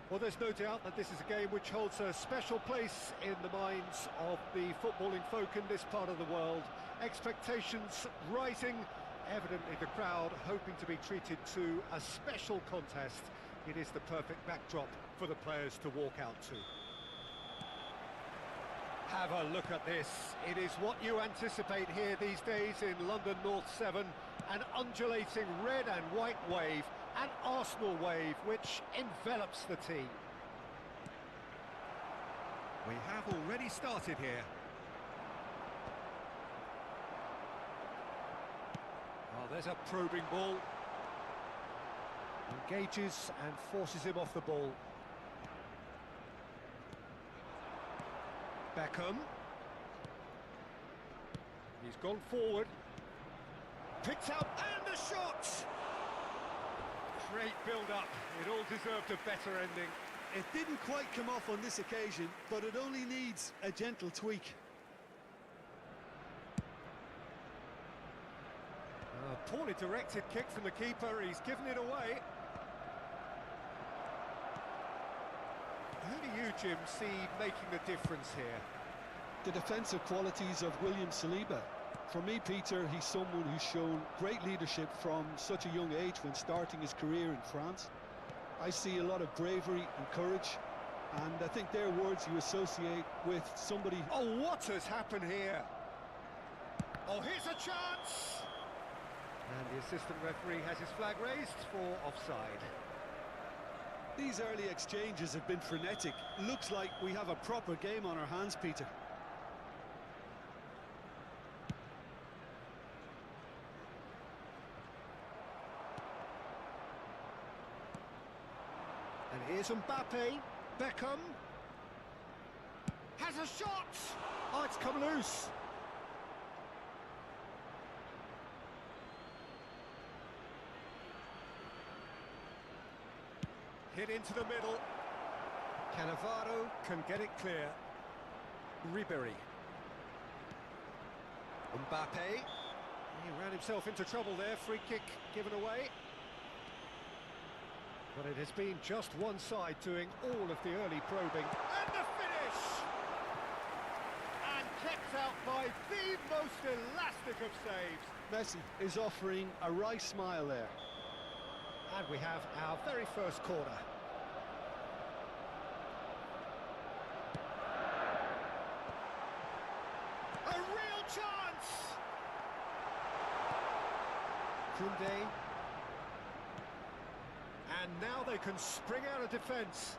Well, there's no doubt that this is a game which holds a special place in the minds of the footballing folk in this part of the world. Expectations rising, evidently the crowd hoping to be treated to a special contest. It is the perfect backdrop for the players to walk out to. Have a look at this. It is what you anticipate here these days in London North 7. An undulating red and white wave, an Arsenal wave which envelops the team. We have already started here. Oh, there's a probing ball. Engages and forces him off the ball. Beckham. He's gone forward. Picked out, and the shot! Great build-up. It all deserved a better ending. It didn't quite come off on this occasion, but it only needs a gentle tweak. A poorly directed kick from the keeper. He's given it away. Who do you, Jim, see making the difference here? The defensive qualities of William Saliba. For me, Peter, he's someone who's shown great leadership from such a young age when starting his career in France. I see a lot of bravery and courage, and I think they're words you associate with somebody... Oh, what has happened here? Oh, here's a chance! And the assistant referee has his flag raised for offside. These early exchanges have been frenetic. Looks like we have a proper game on our hands, Peter. And here's Mbappe. Beckham has a shot. Oh, it's come loose. Hit into the middle. Cannavaro can get it clear. Ribery. Mbappe. He ran himself into trouble there. Free kick given away. But it has been just one side doing all of the early probing. And the finish! And kept out by the most elastic of saves. Messi is offering a wry smile there. And we have our very first corner. A real chance! Koundé. And now they can spring out of defence.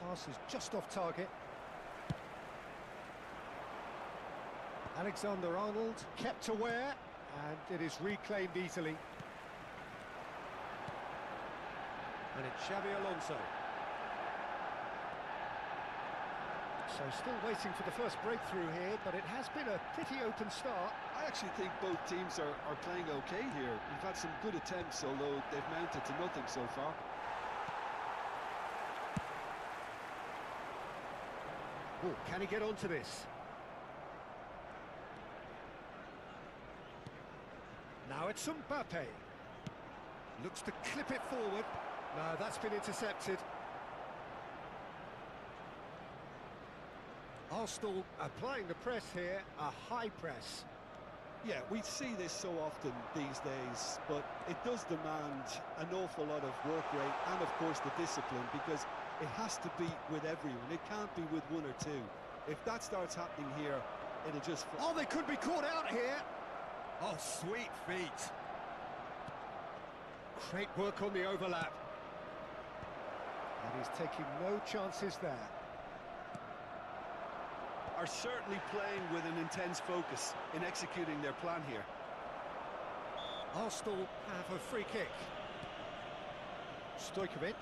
Pass is just off target. Alexander-Arnold kept aware, and it is reclaimed easily. And it's Xabi Alonso. So still waiting for the first breakthrough here, but it has been a pretty open start. I actually think both teams are playing okay here. We've had some good attempts, although they've mounted to nothing so far. Oh, can he get onto this? Now it's Mbappe. Looks to clip it forward. No, that's been intercepted. Arsenal applying the press here, a high press. Yeah, we see this so often these days, but it does demand an awful lot of work rate and, of course, the discipline, because it has to be with everyone. It can't be with one or two. If that starts happening here, it'll just... Oh, they could be caught out here! Oh, sweet feet. Great work on the overlap. And he's taking no chances there. Are certainly playing with an intense focus in executing their plan here. Arsenal have a free kick. Stojkovic.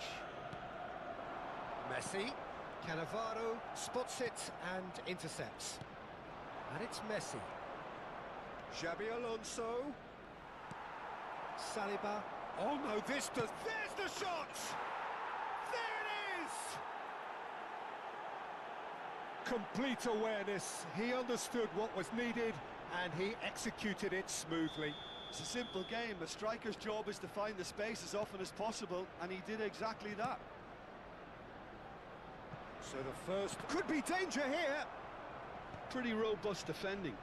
Messi. Cannavaro spots it and intercepts. And it's Messi. Xabi Alonso. Saliba. Oh no, there's the shot! There it is! Complete awareness. He understood what was needed and he executed it smoothly. It's a simple game. A striker's job is to find the space as often as possible, and he did exactly that. So the first could be danger here. Pretty robust defending.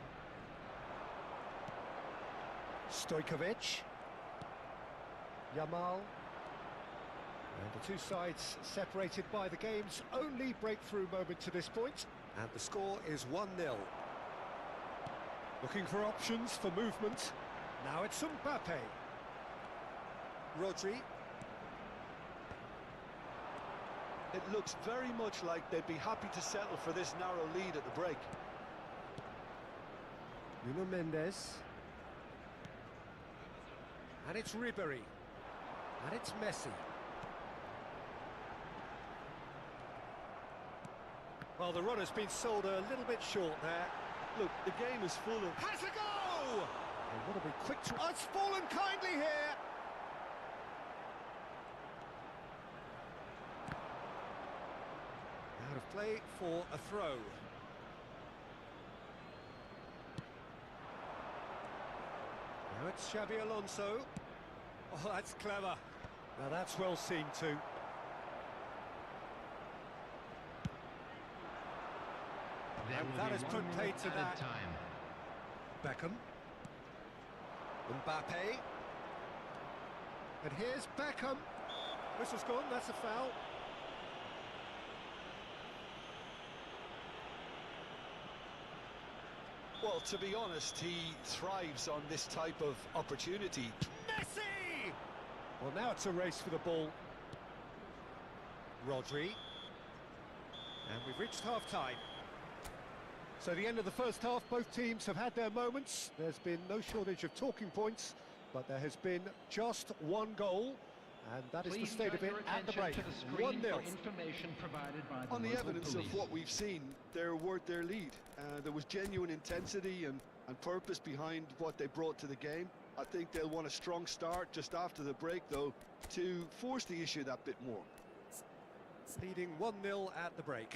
Stojkovic. Yamal. And the two sides separated by the game's only breakthrough moment to this point. And the score is 1-0. Looking for options for movement. Now it's Mbappe. Rodri. It looks very much like they'd be happy to settle for this narrow lead at the break. Nuno Mendes. And it's Ribery. And it's Messi. Well, the run has been sold a little bit short there. Look, the game is full of... Has a go! They want to be quick to... Oh, it's fallen kindly here! Out of play for a throw. Now it's Xabi Alonso. Oh, that's clever. Now that's well seen too. And that has put paid to that. Beckham. Mbappe. And here's Beckham. Whistle's gone, that's a foul. Well, to be honest, he thrives on this type of opportunity. Messi! Well, now it's a race for the ball. Rodri. And we've reached half-time. So the end of the first half, both teams have had their moments. There's been no shortage of talking points, but there has been just one goal, and that is the state of it at the break. 1-0. On the evidence of what we've seen, they're worth their lead. There was genuine intensity and purpose behind what they brought to the game. I think they'll want a strong start just after the break, though, to force the issue that bit more. Leading 1-0 at the break.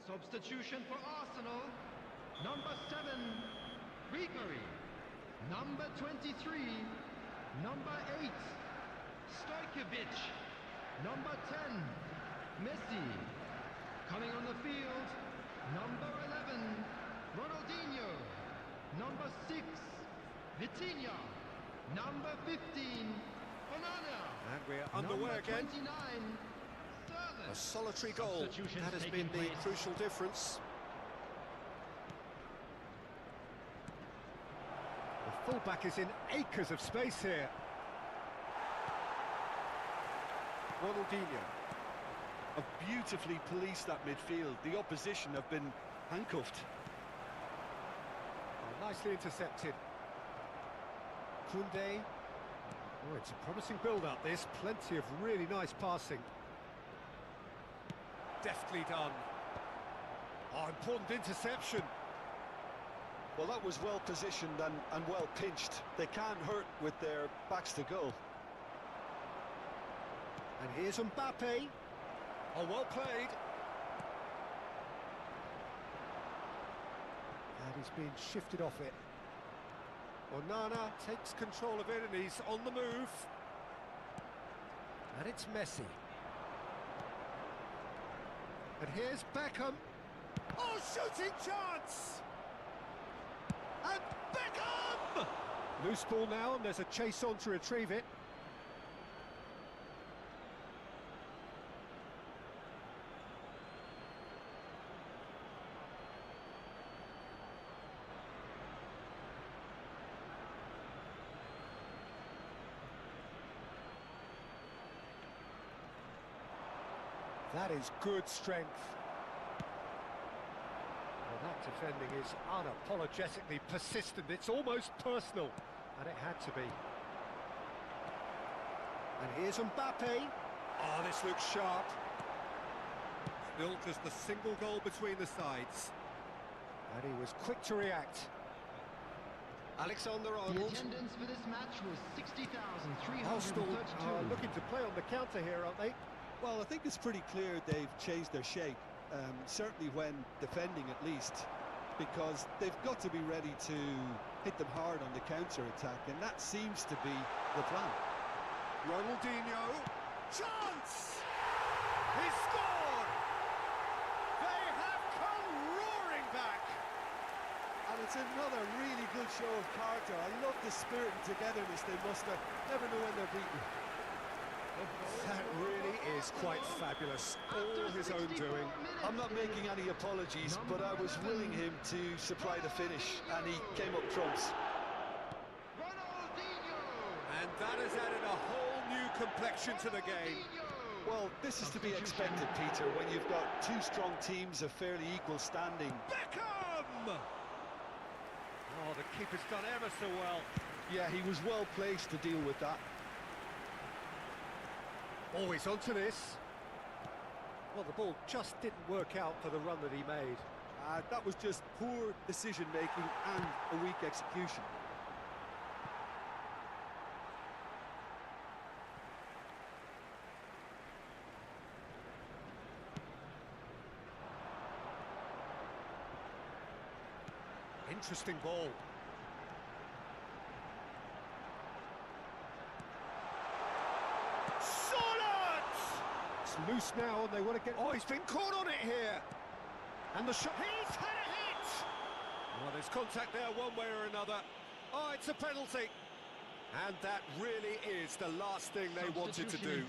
Substitution for Arsenal, number 7, Ribery, number 23, number 8, Stojkovic, number 10, Messi, coming on the field, number 11, Ronaldinho, number 6, Vitinha, number 15, Onana, And we're underway again. 29, A solitary goal, that has been the crucial difference. The fullback is in acres of space here. Ronaldinho. Have beautifully policed that midfield. The opposition have been handcuffed. Oh, nicely intercepted. Koundé. Oh, it's a promising build-up, this. Plenty of really nice passing. Deftly done. Oh, important interception. Well, that was well positioned and well pinched. They can't hurt with their backs to goal. And here's Mbappe. Oh, well played. And he's been shifted off it. Onana takes control of it and he's on the move. And it's Messi. And here's Beckham. Oh, shooting chance! And Beckham! Loose ball now, and there's a chase on to retrieve it. That is good strength. Well, that defending is unapologetically persistent. It's almost personal, and it had to be. And here's Mbappe. Oh, this looks sharp. Still just a single goal between the sides. And he was quick to react. Alexander-Arnold. The attendance for this match was 60,332. Arsenal are looking to play on the counter here, aren't they? Well, I think it's pretty clear they've changed their shape, certainly when defending at least, because they've got to be ready to hit them hard on the counter-attack, and that seems to be the plan. Ronaldinho, chance! He scored! They have come roaring back! And it's another really good show of character. I love the spirit and togetherness they muster. Never know when they're beaten. That really is quite fabulous. All his own doing. I'm not making any apologies, but I was willing him to supply the finish, and he came up trumps. And that has added a whole new complexion to the game. Well, this is to be expected, Peter, when you've got two strong teams of fairly equal standing. Beckham! Oh, the keeper's done ever so well. Yeah, he was well placed to deal with that. Always onto this. Well, the ball just didn't work out for the run that he made. That was just poor decision-making and a weak execution. Interesting ball. It's loose now, and they want to get... Oh, he's been caught on it here. And the shot... He's had a hit! Well, there's contact there one way or another. Oh, it's a penalty. And that really is the last thing they wanted to do.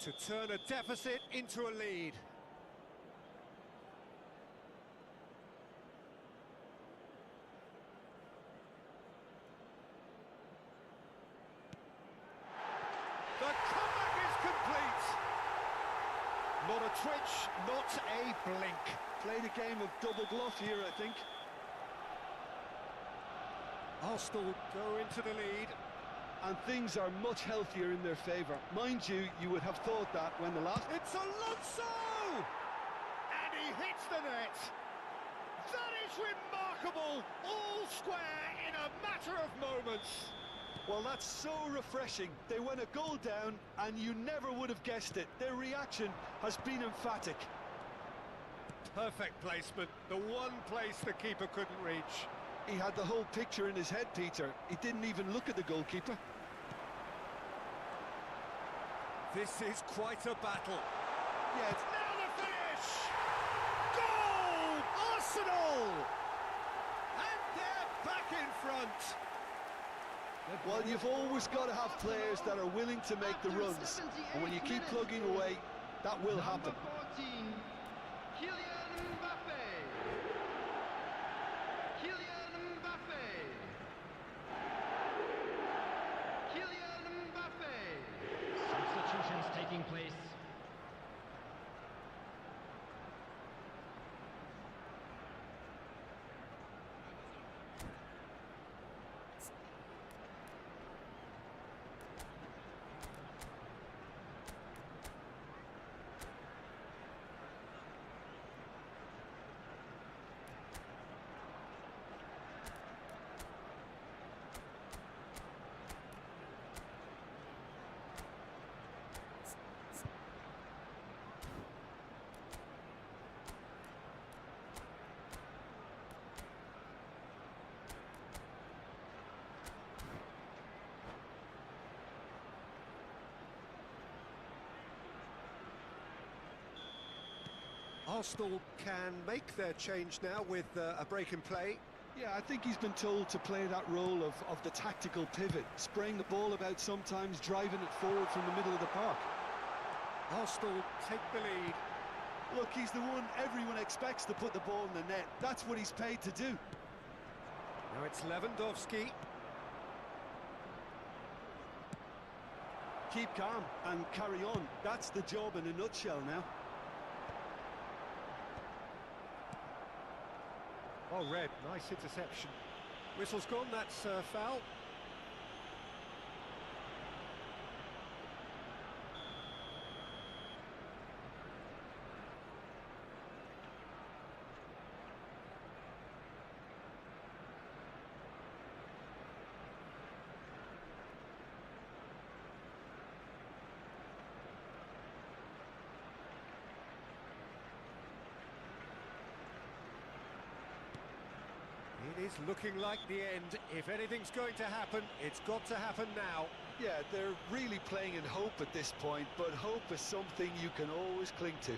To turn a deficit into a lead. The comeback is complete. Not a twitch, not a blink. Played a game of double bluff here, I think. Arsenal go into the lead. And things are much healthier in their favour. Mind you, you would have thought that when the last... It's Alonso! And he hits the net. That is remarkable. All square in a matter of moments. Well, that's so refreshing. They went a goal down, and you never would have guessed it. Their reaction has been emphatic. Perfect placement. The one place the keeper couldn't reach. He had the whole picture in his head, Peter. He didn't even look at the goalkeeper. This is quite a battle. Yeah, it's... Now the finish! Goal! Arsenal! And they're back in front. Well, you've always got to have players that are willing to make the runs. And when you keep plugging away, that will happen. Substitutions taking place. Arsenal can make their change now with a break in play. Yeah, I think he's been told to play that role of the tactical pivot, spraying the ball about sometimes, driving it forward from the middle of the park. Arsenal take the lead. Look, he's the one everyone expects to put the ball in the net. That's what he's paid to do. Now it's Lewandowski. Keep calm and carry on. That's the job in a nutshell now. Oh, red, nice interception. Whistle's gone, that's foul. is looking like the end. If anything's going to happen, it's got to happen now. Yeah, they're really playing in hope at this point, but hope is something you can always cling to.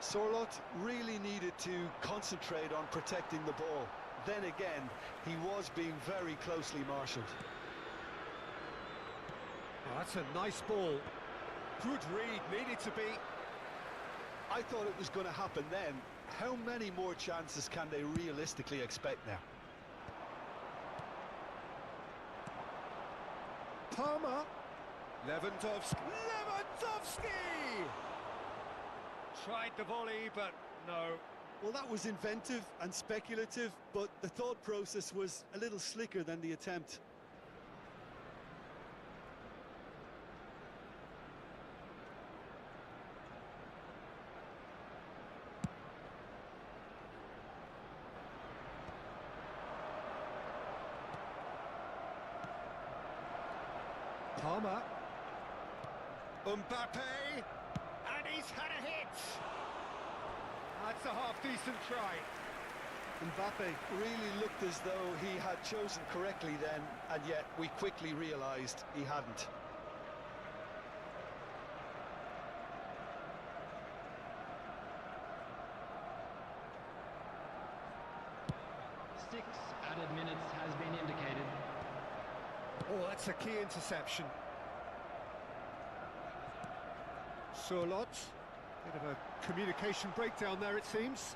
Sorloth really needed to concentrate on protecting the ball. Then again, he was being very closely marshalled. Oh, that's a nice ball. Good read, needed to be. I thought it was going to happen then. How many more chances can they realistically expect now? Palmer. Lewandowski! Tried the volley, but no. Well, that was inventive and speculative, but the thought process was a little slicker than the attempt. Palmer. Mbappe. And he's had a hit. That's a half-decent try. Mbappe really looked as though he had chosen correctly then, and yet we quickly realised he hadn't. Six added minutes has been indicated. Oh, that's a key interception. Sorloth. Bit of a communication breakdown there, it seems.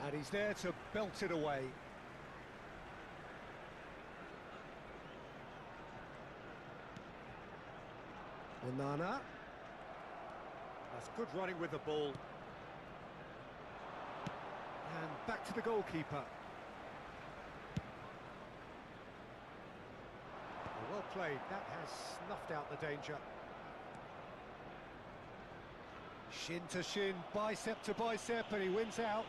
And he's there to belt it away. Onana. That's good running with the ball. And back to the goalkeeper. Well played, that has snuffed out the danger. Shin to shin, bicep to bicep, and he wins out.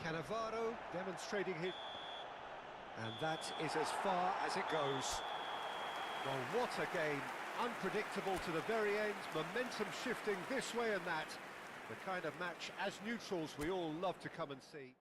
Cannavaro demonstrating his... And that is as far as it goes. Well, what a game. Unpredictable to the very end, momentum shifting this way and that. The kind of match, as neutrals, we all love to come and see.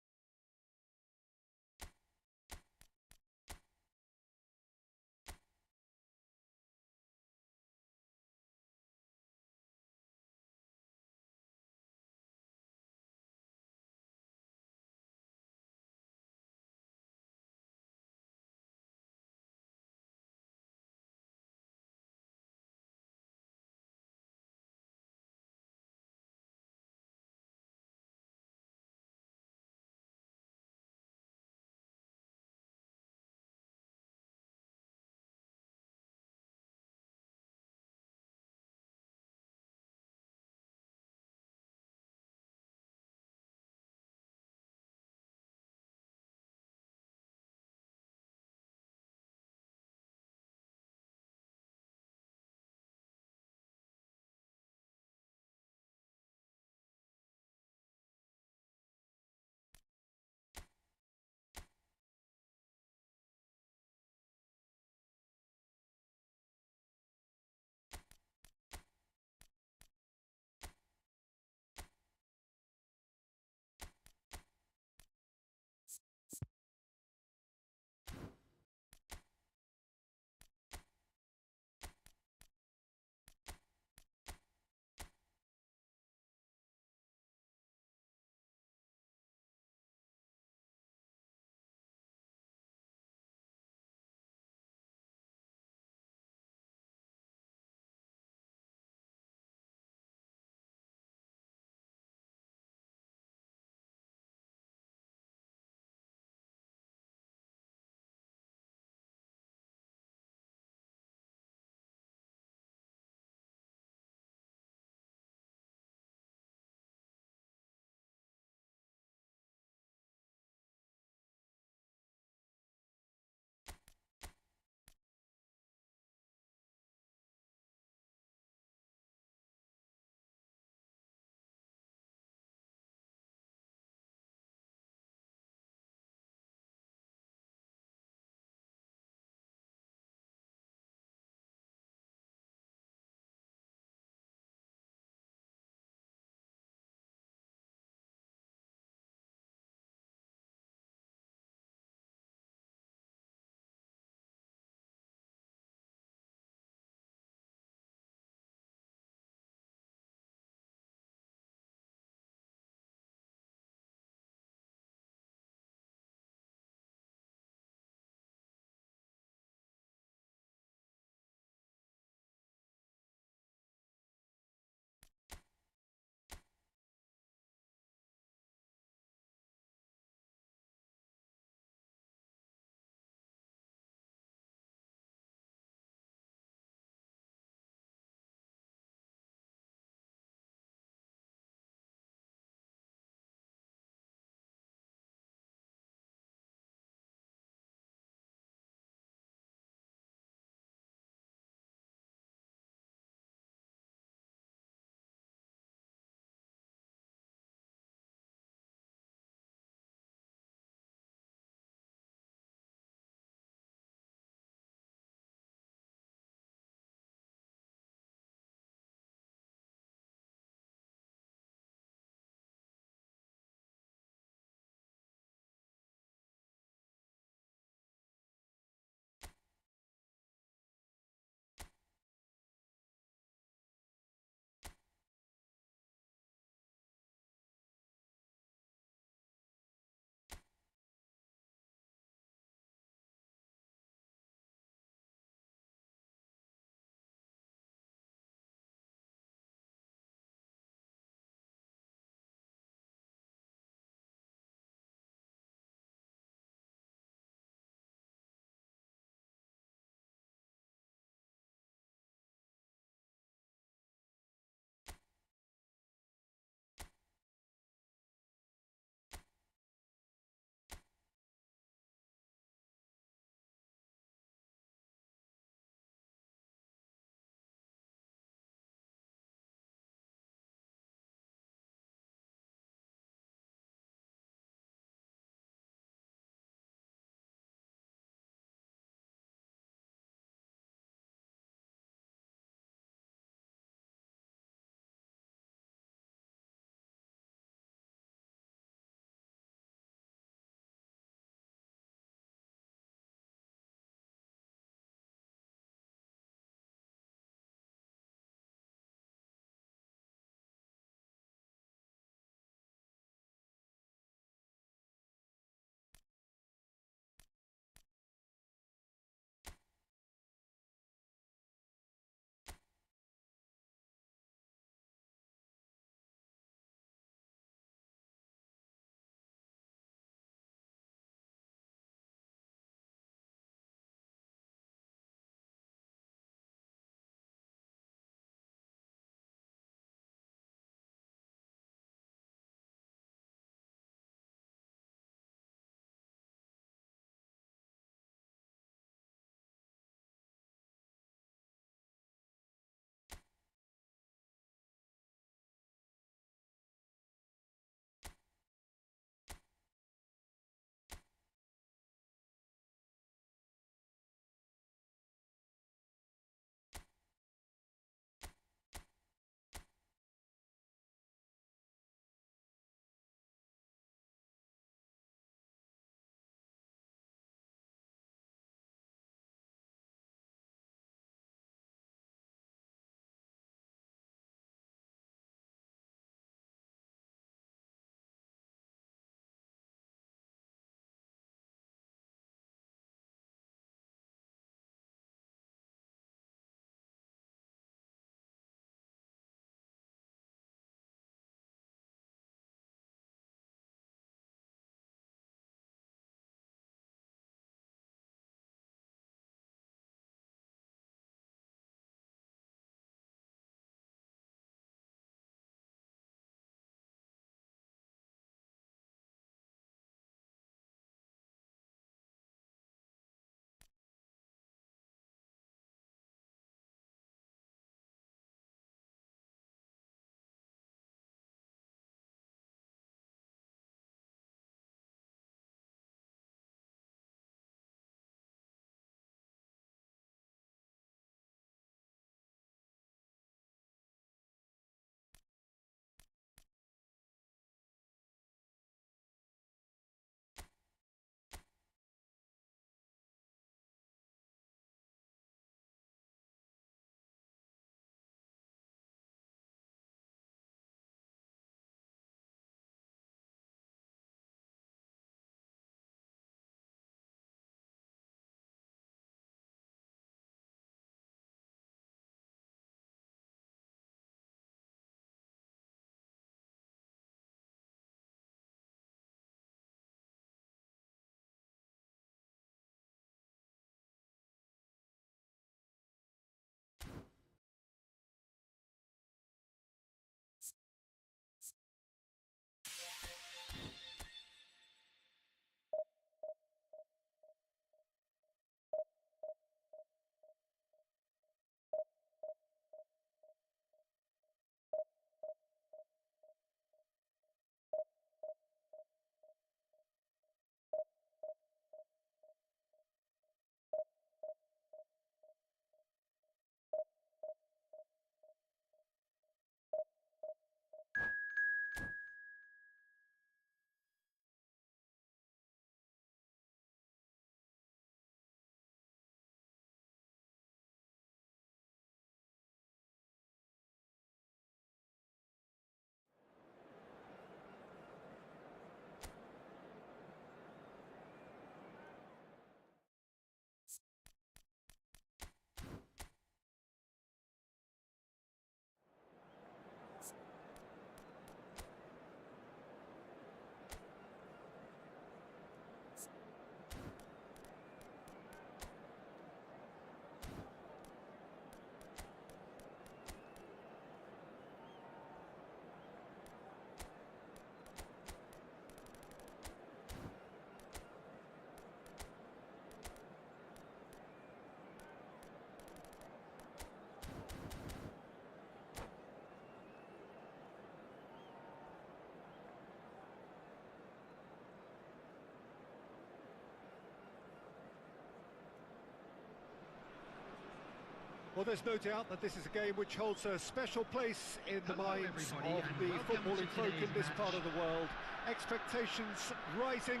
Well, there's no doubt that this is a game which holds a special place in the minds of the footballing folk in this part of the world. Expectations rising,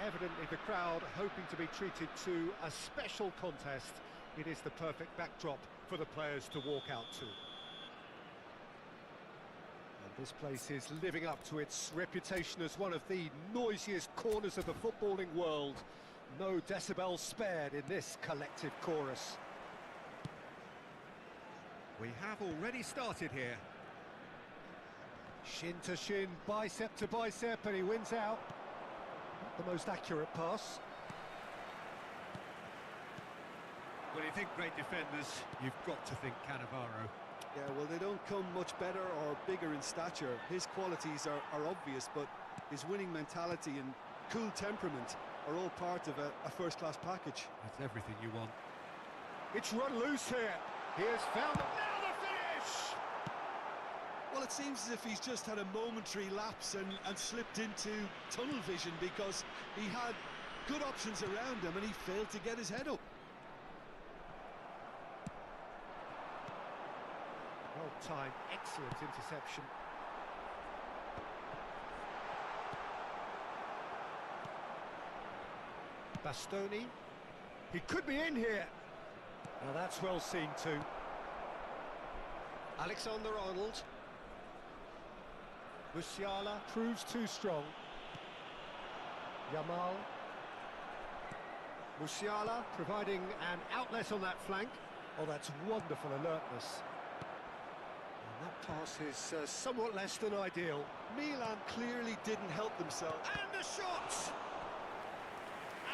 evidently the crowd hoping to be treated to a special contest. It is the perfect backdrop for the players to walk out to. And this place is living up to its reputation as one of the noisiest corners of the footballing world. No decibels spared in this collective chorus. We have already started here. Shin to shin, bicep to bicep, and he wins out. Not the most accurate pass. When you think great defenders, you've got to think Cannavaro. Yeah, well, they don't come much better or bigger in stature. His qualities are obvious, but his winning mentality and cool temperament are all part of a first-class package. That's everything you want. It's run loose here. He has found it. Now the finish! Well, it seems as if he's just had a momentary lapse and slipped into tunnel vision, because he had good options around him and he failed to get his head up. Well-timed, excellent interception. Bastoni. He could be in here. Now that's well seen too. Alexander-Arnold. Musiala proves too strong. Yamal. Musiala providing an outlet on that flank. Oh, that's wonderful alertness. And that pass is somewhat less than ideal. Milan clearly didn't help themselves. And a shot!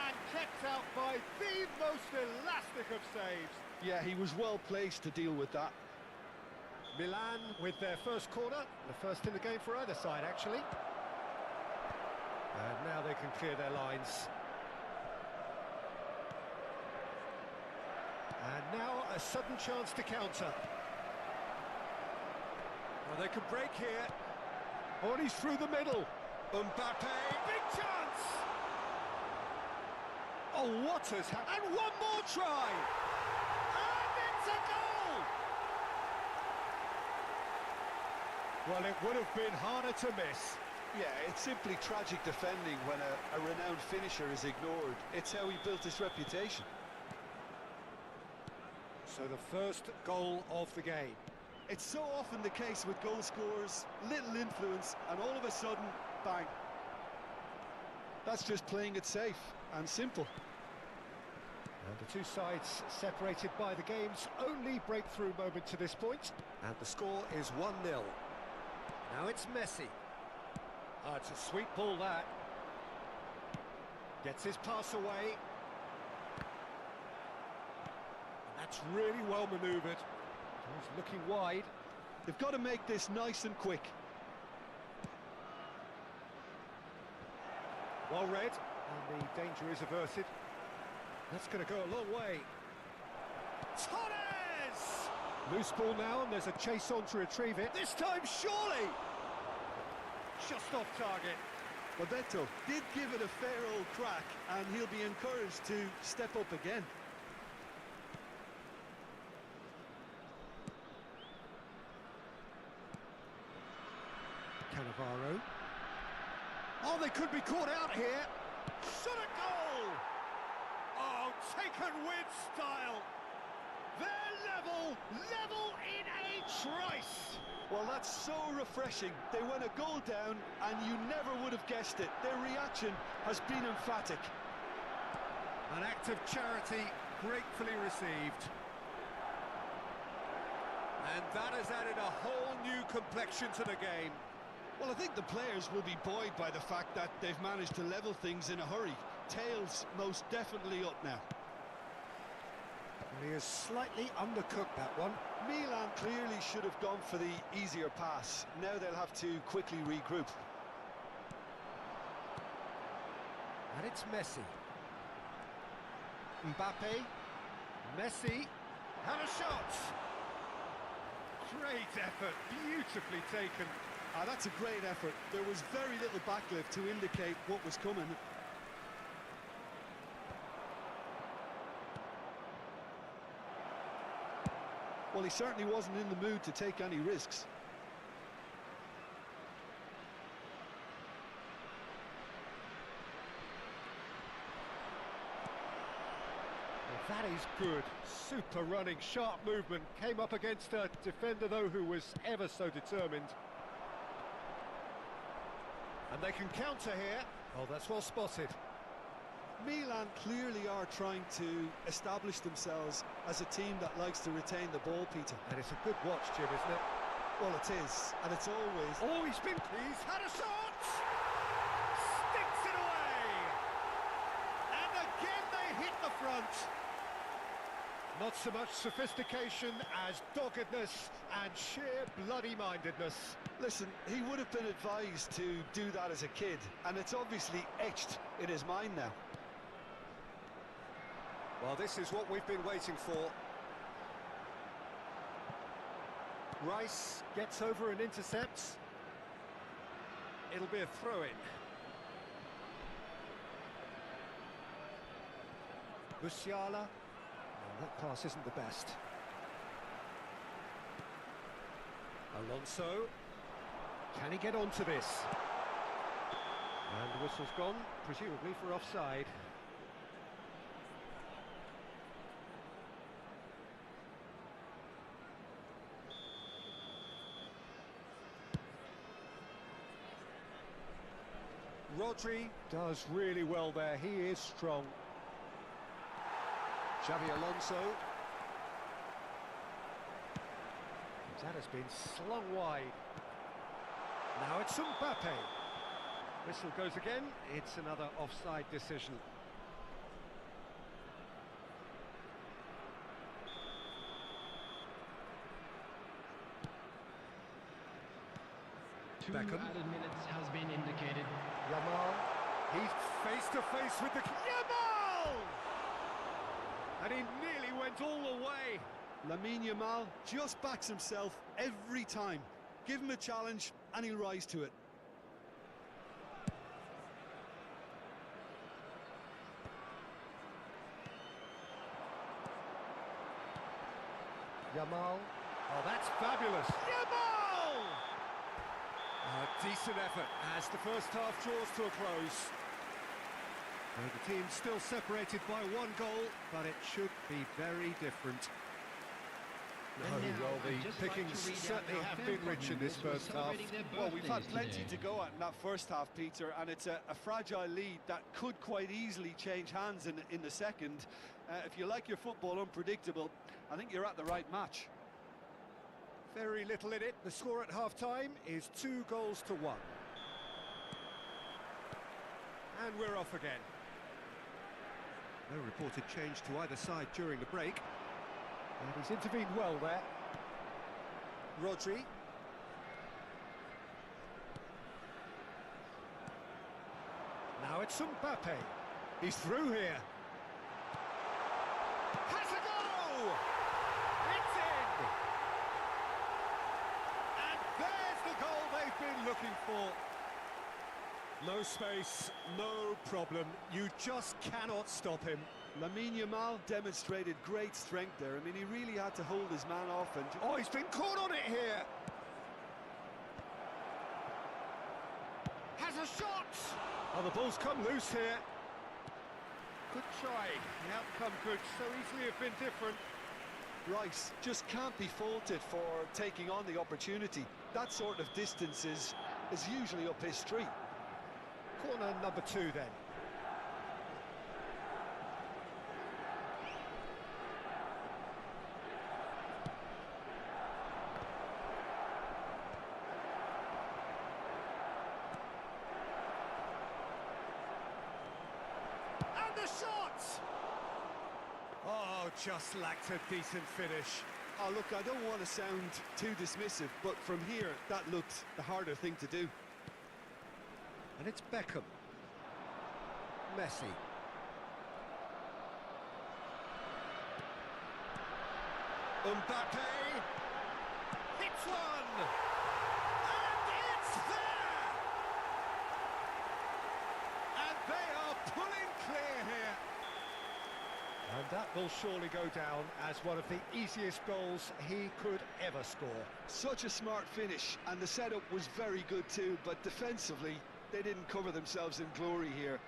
And kept out by the most elastic of saves. Yeah, he was well placed to deal with that. Milan with their first corner, the first in the game for either side, actually. And now they can clear their lines. And now a sudden chance to counter. Well, they could break here. Oh, and he's through the middle. Mbappe, big chance! Oh, what has happened? And one more try! And it's a goal! Well, it would have been harder to miss. Yeah, it's simply tragic defending when a renowned finisher is ignored. It's how he built his reputation. So the first goal of the game. It's so often the case with goal scorers, little influence, and all of a sudden, bang. That's just playing it safe and simple. And the two sides separated by the game's only breakthrough moment to this point. And the score is 1-0. Now it's Messi. Oh, it's a sweet ball, that. Gets his pass away. And that's really well manoeuvred. He's looking wide. They've got to make this nice and quick. Well read, and the danger is averted. That's going to go a long way. Torres! Loose ball now, and there's a chase on to retrieve it. This time, surely! Just off target. Roberto did give it a fair old crack, and he'll be encouraged to step up again. Cannavaro. Oh, they could be caught out here. Shot a goal! Oh, taken with style. They're level in a trice. Well, that's so refreshing. They went a goal down, and you never would have guessed it. Their reaction has been emphatic. An act of charity gratefully received. And that has added a whole new complexion to the game. Well, I think the players will be buoyed by the fact that they've managed to level things in a hurry. Tails most definitely up now. He has slightly undercooked that one. Milan clearly should have gone for the easier pass. Now they'll have to quickly regroup. And it's Messi. Mbappe. Messi. Had a shot. Great effort. Beautifully taken. Ah, that's a great effort. There was very little backlift to indicate what was coming. Well, he certainly wasn't in the mood to take any risks. Well, that is good. Super running, sharp movement. Came up against a defender, though, who was ever so determined. And they can counter here. Oh, that's well spotted. Milan clearly are trying to establish themselves as a team that likes to retain the ball, Peter. And it's a good watch, Jim, isn't it? Well, it is, and it's always... Oh, he's had a shot! Sticks it away! And again they hit the front. Not so much sophistication as doggedness and sheer bloody-mindedness. Listen, he would have been advised to do that as a kid, and it's obviously etched in his mind now. Well, this is what we've been waiting for. Rice gets over and intercepts. It'll be a throw-in. Musiala. Well, that pass isn't the best. Alonso. Can he get onto this? And the whistle's gone, presumably for offside. Rodri does really well there, he is strong. Xavi Alonso. That has been slung wide. Now it's Mbappe. Whistle goes again, it's another offside decision. Two added minutes has been indicated. Yamal, he's face to face with the... Yamal! And he nearly went all the way. Lamine Yamal just backs himself every time. Give him a challenge and he'll rise to it. Yamal. Oh, that's fabulous. Yamal! A decent effort as the first half draws to a close. And the team's still separated by one goal, but it should be very different. No, well, the pickings certainly have been rich in this first half. Well, we've had plenty to go at in that first half, Peter, and it's a fragile lead that could quite easily change hands in the second. If you like your football unpredictable, I think you're at the right match. Very little in it. The score at half-time is 2-1. And we're off again. No reported change to either side during the break. And he's intervened well there. Rodri. Now it's Mbappe. He's through here. Has a go! It's in! And there's the goal they've been looking for. No space, no problem. You just cannot stop him. Lamine Yamal demonstrated great strength there. I mean, he really had to hold his man off and... Oh, he's been caught on it here! Has a shot! Oh, the ball's come loose here. Good try. The outcome could so easily have been different. Rice just can't be faulted for taking on the opportunity. That sort of distance is usually up his street. Corner number 2 then. And the shot! Oh, just lacked a decent finish. Oh, look, I don't want to sound too dismissive, but from here, that looked the harder thing to do. And it's Beckham. Messi. Mbappe. Hits one! And it's there! And they are pulling clear here. And that will surely go down as one of the easiest goals he could ever score. Such a smart finish, and the setup was very good too, but defensively, they didn't cover themselves in glory here.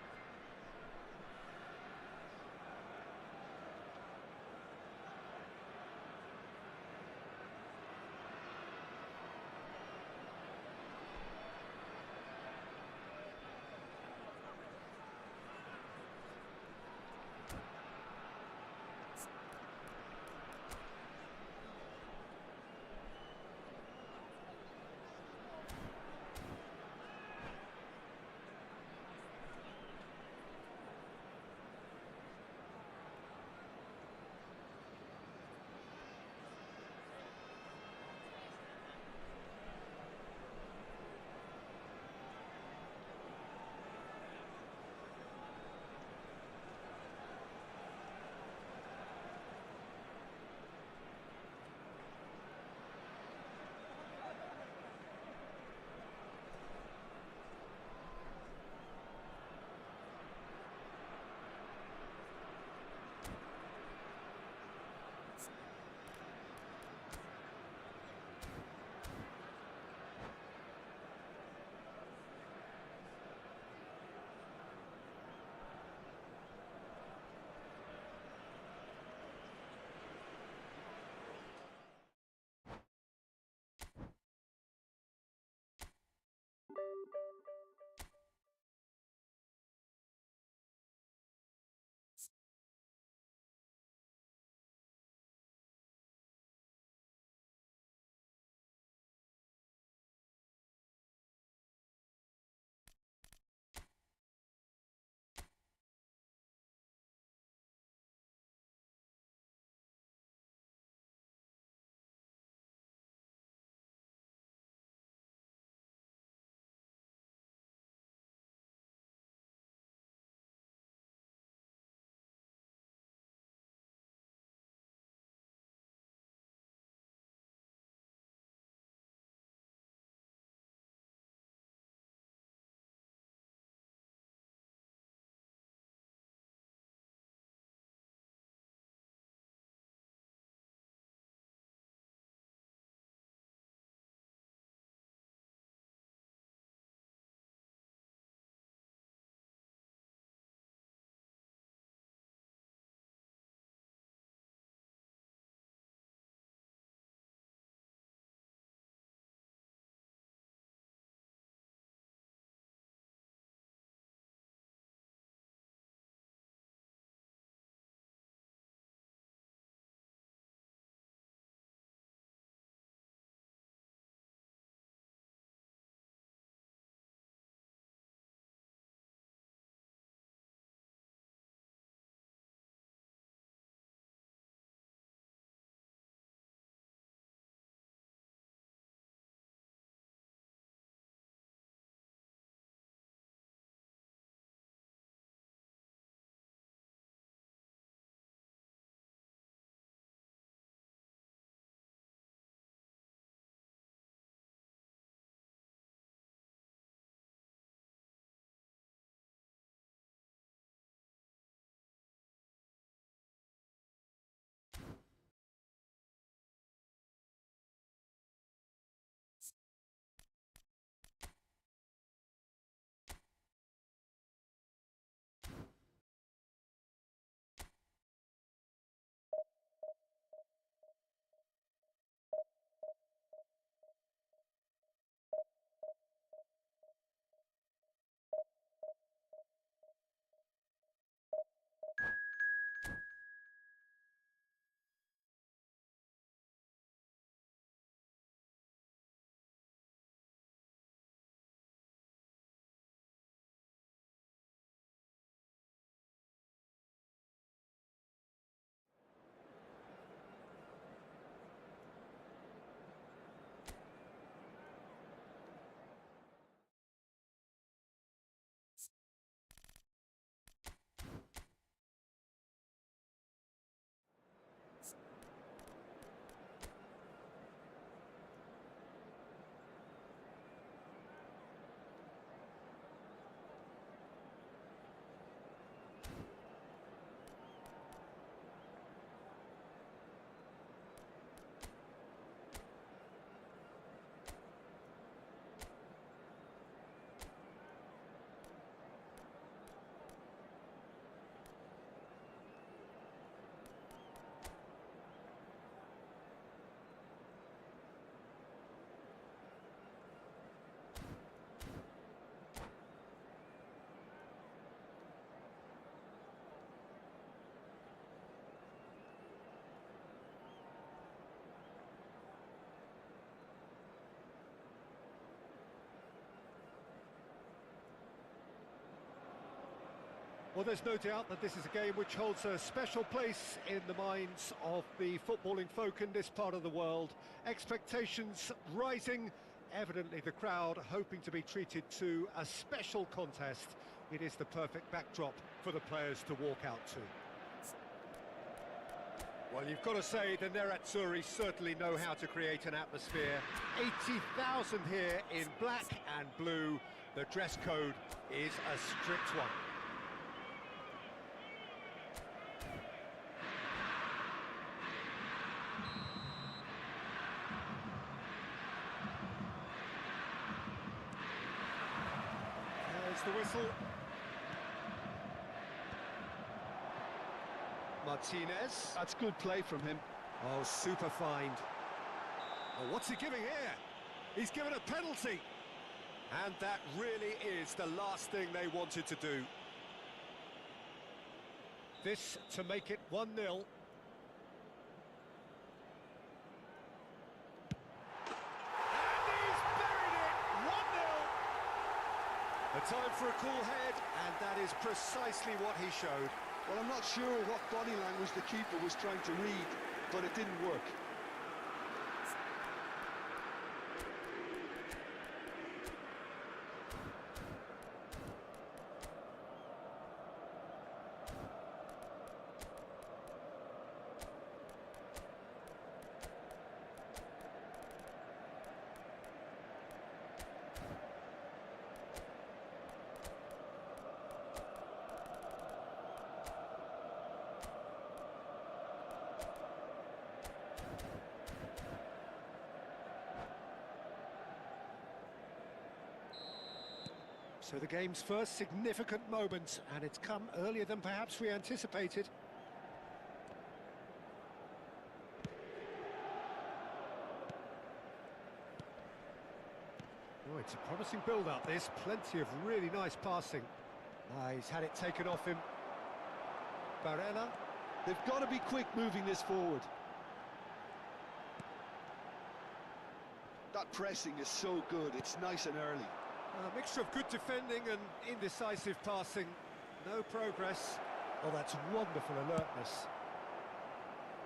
Well, there's no doubt that this is a game which holds a special place in the minds of the footballing folk in this part of the world. Expectations rising, evidently the crowd hoping to be treated to a special contest. It is the perfect backdrop for the players to walk out to. Well, you've got to say the Nerazzurri certainly know how to create an atmosphere. 80,000 here in black and blue. The dress code is a strict one. There's the whistle. Martinez. That's good play from him. Oh, super find. Oh, what's he giving here? He's given a penalty. And that really is the last thing they wanted to do. This to make it 1-0. And he's buried it! 1-0! A time for a cool head, and that is precisely what he showed. Well, I'm not sure what body language the keeper was trying to read, but it didn't work. So the game's first significant moment, and it's come earlier than perhaps we anticipated. Oh, it's a promising build-up, this. Plenty of really nice passing. He's had it taken off him. Barella. They've got to be quick moving this forward. That pressing is so good, it's nice and early. A mixture of good defending and indecisive passing. No progress. Oh, that's wonderful alertness.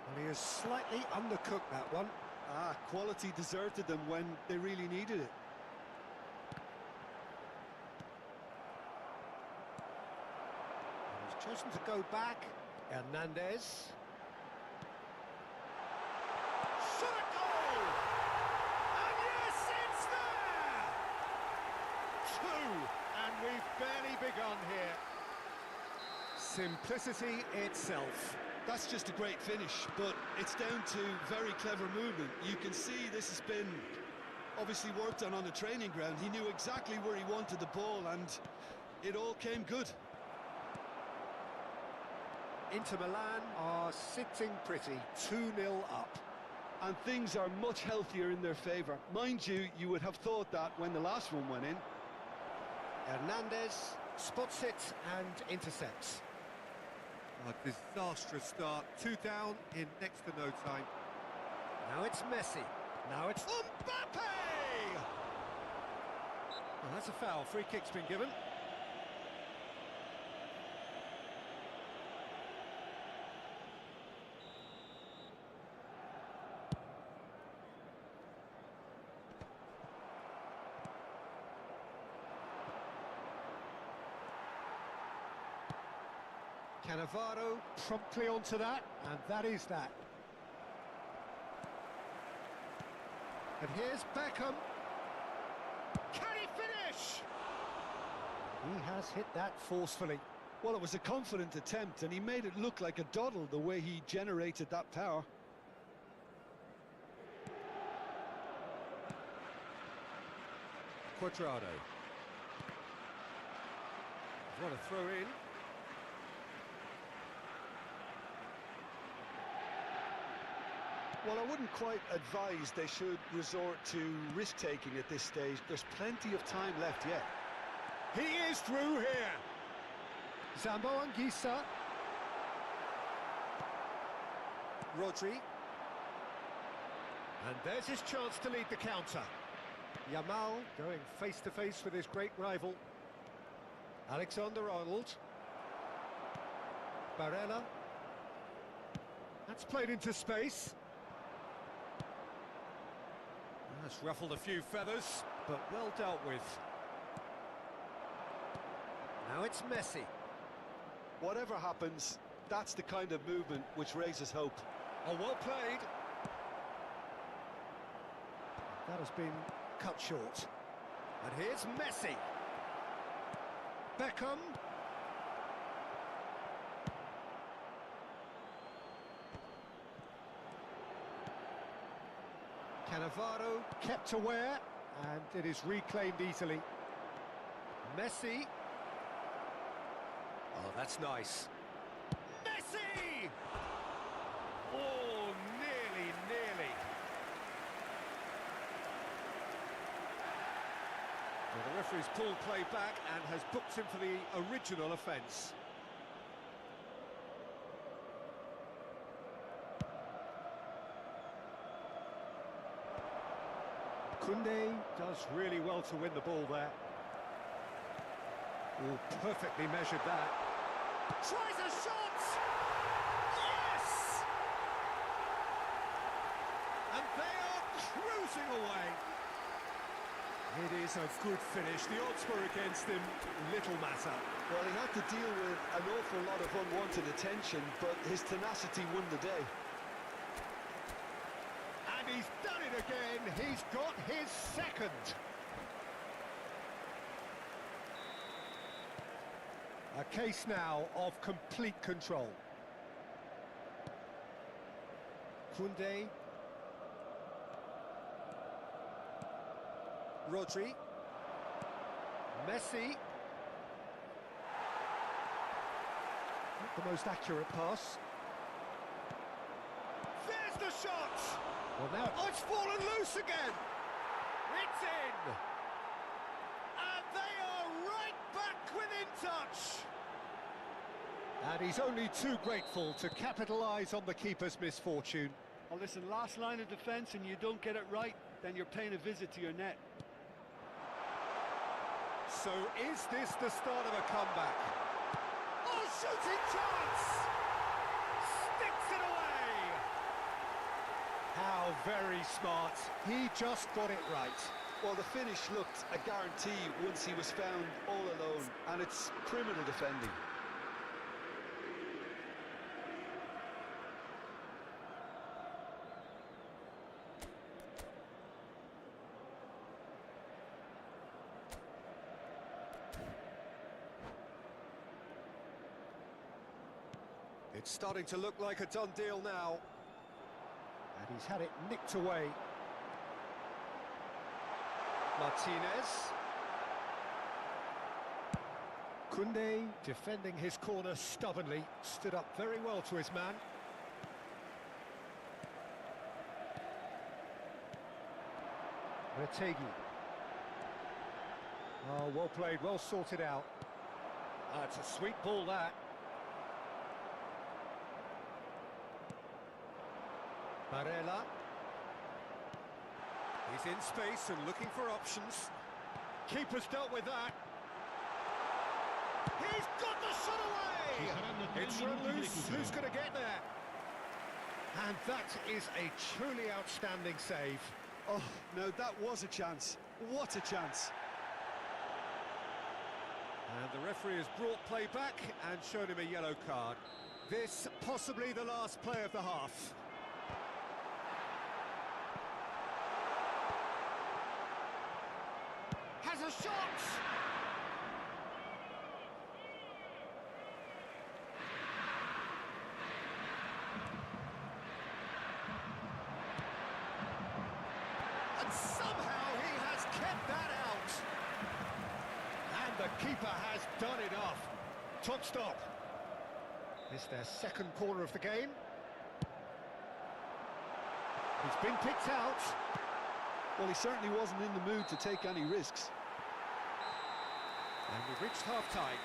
Well, he has slightly undercooked that one. Quality deserted them when they really needed it. He's chosen to go back. Hernandez. Shot a goal! And yes, it's there! Two, and we've barely begun here. Simplicity itself. That's just a great finish, but it's down to very clever movement. You can see this has been obviously worked on the training ground. He knew exactly where he wanted the ball, and it all came good. Inter Milan are sitting pretty, 2-0 up. And things are much healthier in their favour. Mind you, you would have thought that when the last one went in. Hernandez spots it and intercepts. A disastrous start. 2 down in next to no time. Now it's Messi. Now it's Mbappe! Well, that's a foul. Free kick's been given. Cannavaro promptly onto that, and that is that. And here's Beckham. Can he finish? He has hit that forcefully. Well, it was a confident attempt, and he made it look like a doddle the way he generated that power. Quadrado. What a throw in. Well, I wouldn't quite advise they should resort to risk-taking at this stage. There's plenty of time left yet. He is through here. Zambo Anguissa. Rodri. And there's his chance to lead the counter. Yamal going face-to-face with his great rival. Alexander-Arnold. Barella. That's played into space. That's ruffled a few feathers, but well dealt with. Now it's Messi. Whatever happens, that's the kind of movement which raises hope. Oh, well played. That has been cut short. And here's Messi. Beckham. Cannavaro kept aware, and it is reclaimed easily. Messi. Oh, that's nice. Messi! Oh, nearly. Well, the referee's pulled play back and has booked him for the original offence. Koundé does really well to win the ball there. Oh, perfectly measured that. Tries a shot! Yes! And they are cruising away. It is a good finish. The odds were against him, little matter. Well, he had to deal with an awful lot of unwanted attention, but his tenacity won the day. And he's done it again. He's got his second. A case now of complete control. Koundé. Rodri. Messi. Not the most accurate pass. There's the shot! Well, now it's fallen loose again. It's in. And they are right back within touch. And he's only too grateful to capitalise on the keeper's misfortune. Well, listen, last line of defence and you don't get it right, then you're paying a visit to your net. So is this the start of a comeback? Oh, shooting chance! Sticks it away! How very smart. He just got it right. Well, the finish looked a guarantee once he was found all alone, and it's criminal defending. It's starting to look like a done deal now. And he's had it nicked away. Martinez. Koundé, defending his corner stubbornly, stood up very well to his man. Retegi. Oh, well played, well sorted out. It's a sweet ball, that. Barella. He's in space and looking for options. Keeper's dealt with that. He's got the shot away! It's run loose. Who's going to get there? And that is a truly outstanding save. Oh, no, that was a chance. What a chance. And the referee has brought play back and shown him a yellow card. This possibly the last play of the half. Has a shot! And somehow he has kept that out. And the keeper has done enough. Top stop. It's their second corner of the game. He's been picked out. Well, he certainly wasn't in the mood to take any risks. And we've reached half-time.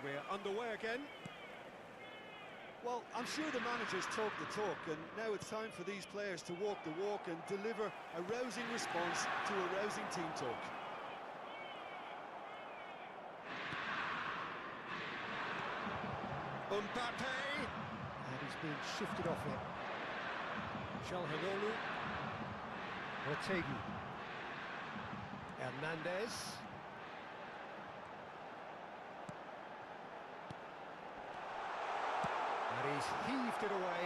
we're underway again. Well, I'm sure the managers talk the talk, and now it's time for these players to walk the walk and deliver a rousing response to a rousing team talk. Mbappe! And he's been shifted off it. Çalhanoğlu. Ortegi. Hernandez. And he's heaved it away.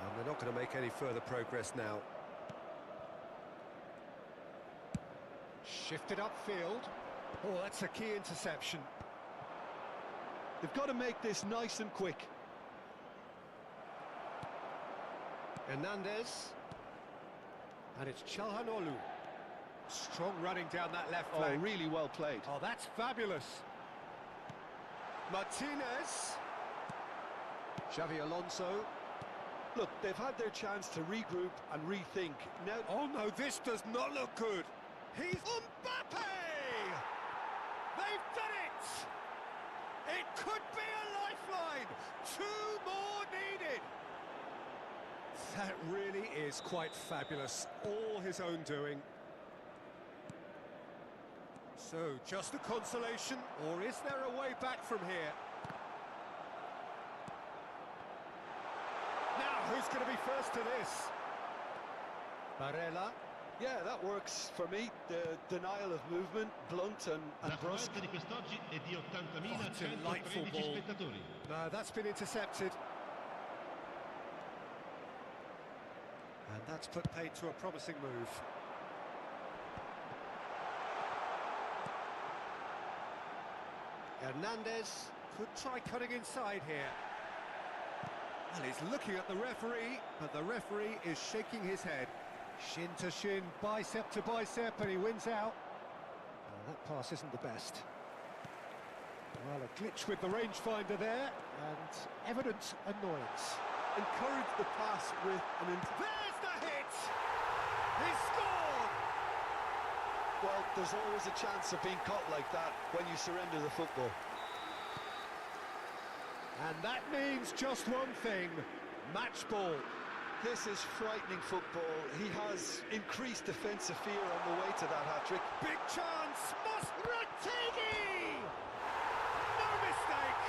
And they're not going to make any further progress now. Shifted upfield. Oh, that's a key interception. They've got to make this nice and quick. Hernandez. And it's Çalhanoğlu. Strong running down that left flank. Oh, really well played. Oh, that's fabulous. Martinez. Xavi Alonso. Look, they've had their chance to regroup and rethink. Now, Oh no, this does not look good. He's Mbappe! They've done it! It could be a lifeline. 2 more needed. That really is quite fabulous. All his own doing. So, just a consolation, or is there a way back from here? Now, who's going to be first to this? Barella. yeah, that works for me. The denial of movement, blunt and brusque. L'affluenza di quest'oggi è di 80.113 delightful ball. spettatori. No, that's been intercepted. And that's put paid to a promising move. Hernandez could try cutting inside here. Well, he's looking at the referee, but the referee is shaking his head. Shin to shin, bicep to bicep, and he wins out. Well, that pass isn't the best. Well, a glitch with the rangefinder there, and evident annoyance. Encourage the pass with an... There's the hit! He scored! Well, there's always a chance of being caught like that when you surrender the football. And that means just one thing, match ball. This is frightening football. He has increased defensive fear on the way to that hat-trick. Big chance, must Ratigi! No mistake!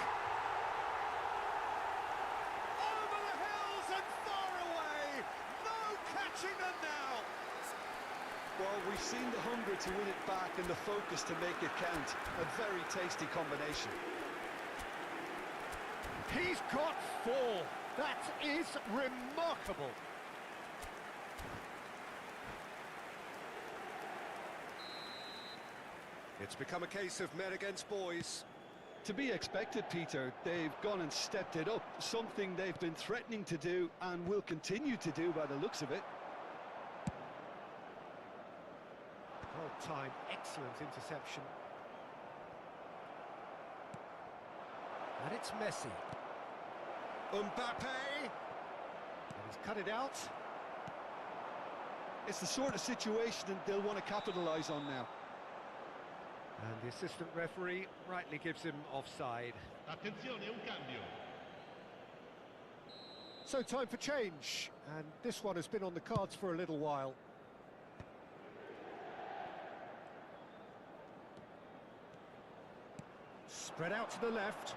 Over the hills and far away, no catching them now! Well, we've seen the hunger to win it back and the focus to make it count. A very tasty combination. He's got 4. That is remarkable. It's become a case of men against boys. To be expected, Peter. They've gone and stepped it up, something they've been threatening to do and will continue to do by the looks of it. Well timed, excellent interception. And it's Messi. Mbappe! And he's cut it out. It's the sort of situation that they'll want to capitalise on now. And the assistant referee rightly gives him offside. Attenzione, un cambio. So time for change, and this one has been on the cards for a little while. Spread out to the left.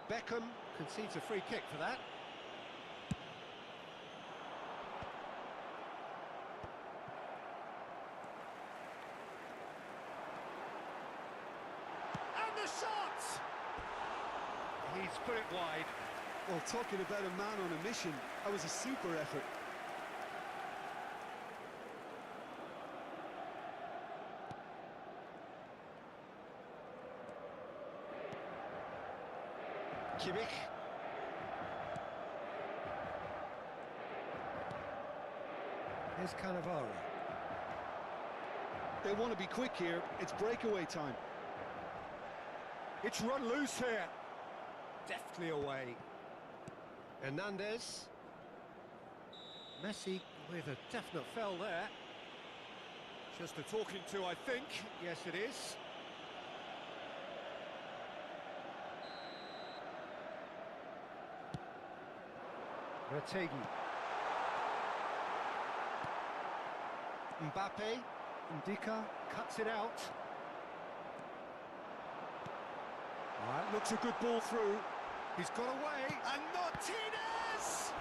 Beckham concedes a free kick for that. And the shot! He's put it wide. Well, talking about a man on a mission, that was a super effort. Kimmich. Here's Cannavaro. They want to be quick here. It's breakaway time. It's run loose here. Deftly away. Hernandez. Messi with a definite foul there. Just a talking to, I think. Yes, it is. Retegi. Mbappe. Ndika cuts it out. That looks a good ball through. He's got away, and Martinez!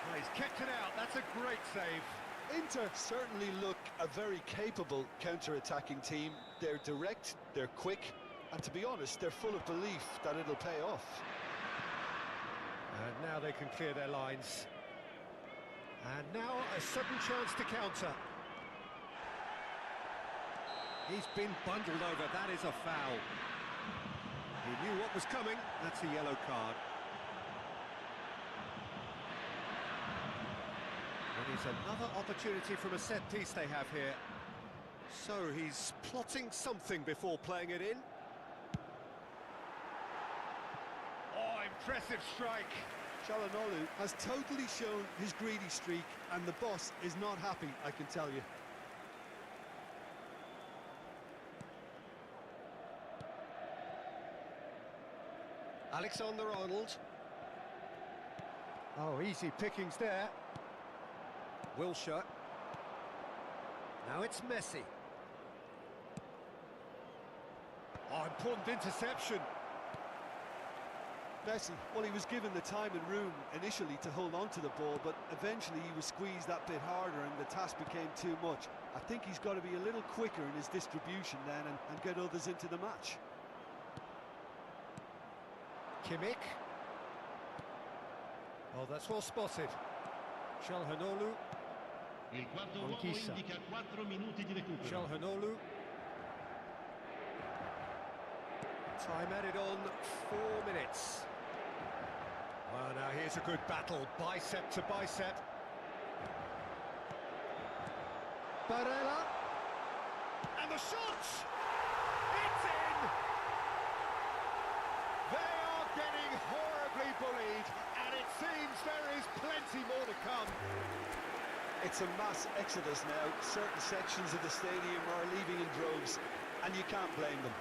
Well, he's kept it out. That's a great save. Inter certainly look a very capable counter-attacking team. They're direct, they're quick, and to be honest, they're full of belief that it'll pay off. And now they can clear their lines. And now a sudden chance to counter. He's been bundled over. That is a foul. He knew what was coming. That's a yellow card. And it's another opportunity from a set piece they have here. So he's plotting something before playing it in. Oh, impressive strike. Çalhanoğlu has totally shown his greedy streak, and the boss is not happy, I can tell you. Alexander-Arnold. Oh, easy pickings there. Wilshere. Now it's Messi. Oh, important interception. Messi, well, he was given the time and room initially to hold on to the ball, but eventually he was squeezed that bit harder and the task became too much. I think he's got to be a little quicker in his distribution then and get others into the match. Kimmich. Oh, that's well spotted. Çalhanoğlu. Il quarto uomo Anch'issa. indica 4 minuti di recupero. Çalhanoğlu. Time added on 4 minutes. Well, now here's a good battle, bicep to bicep. Barella. And the shot! It's in! They are getting horribly bullied, and it seems there is plenty more to come. It's a mass exodus now. Certain sections of the stadium are leaving in droves, and you can't blame them.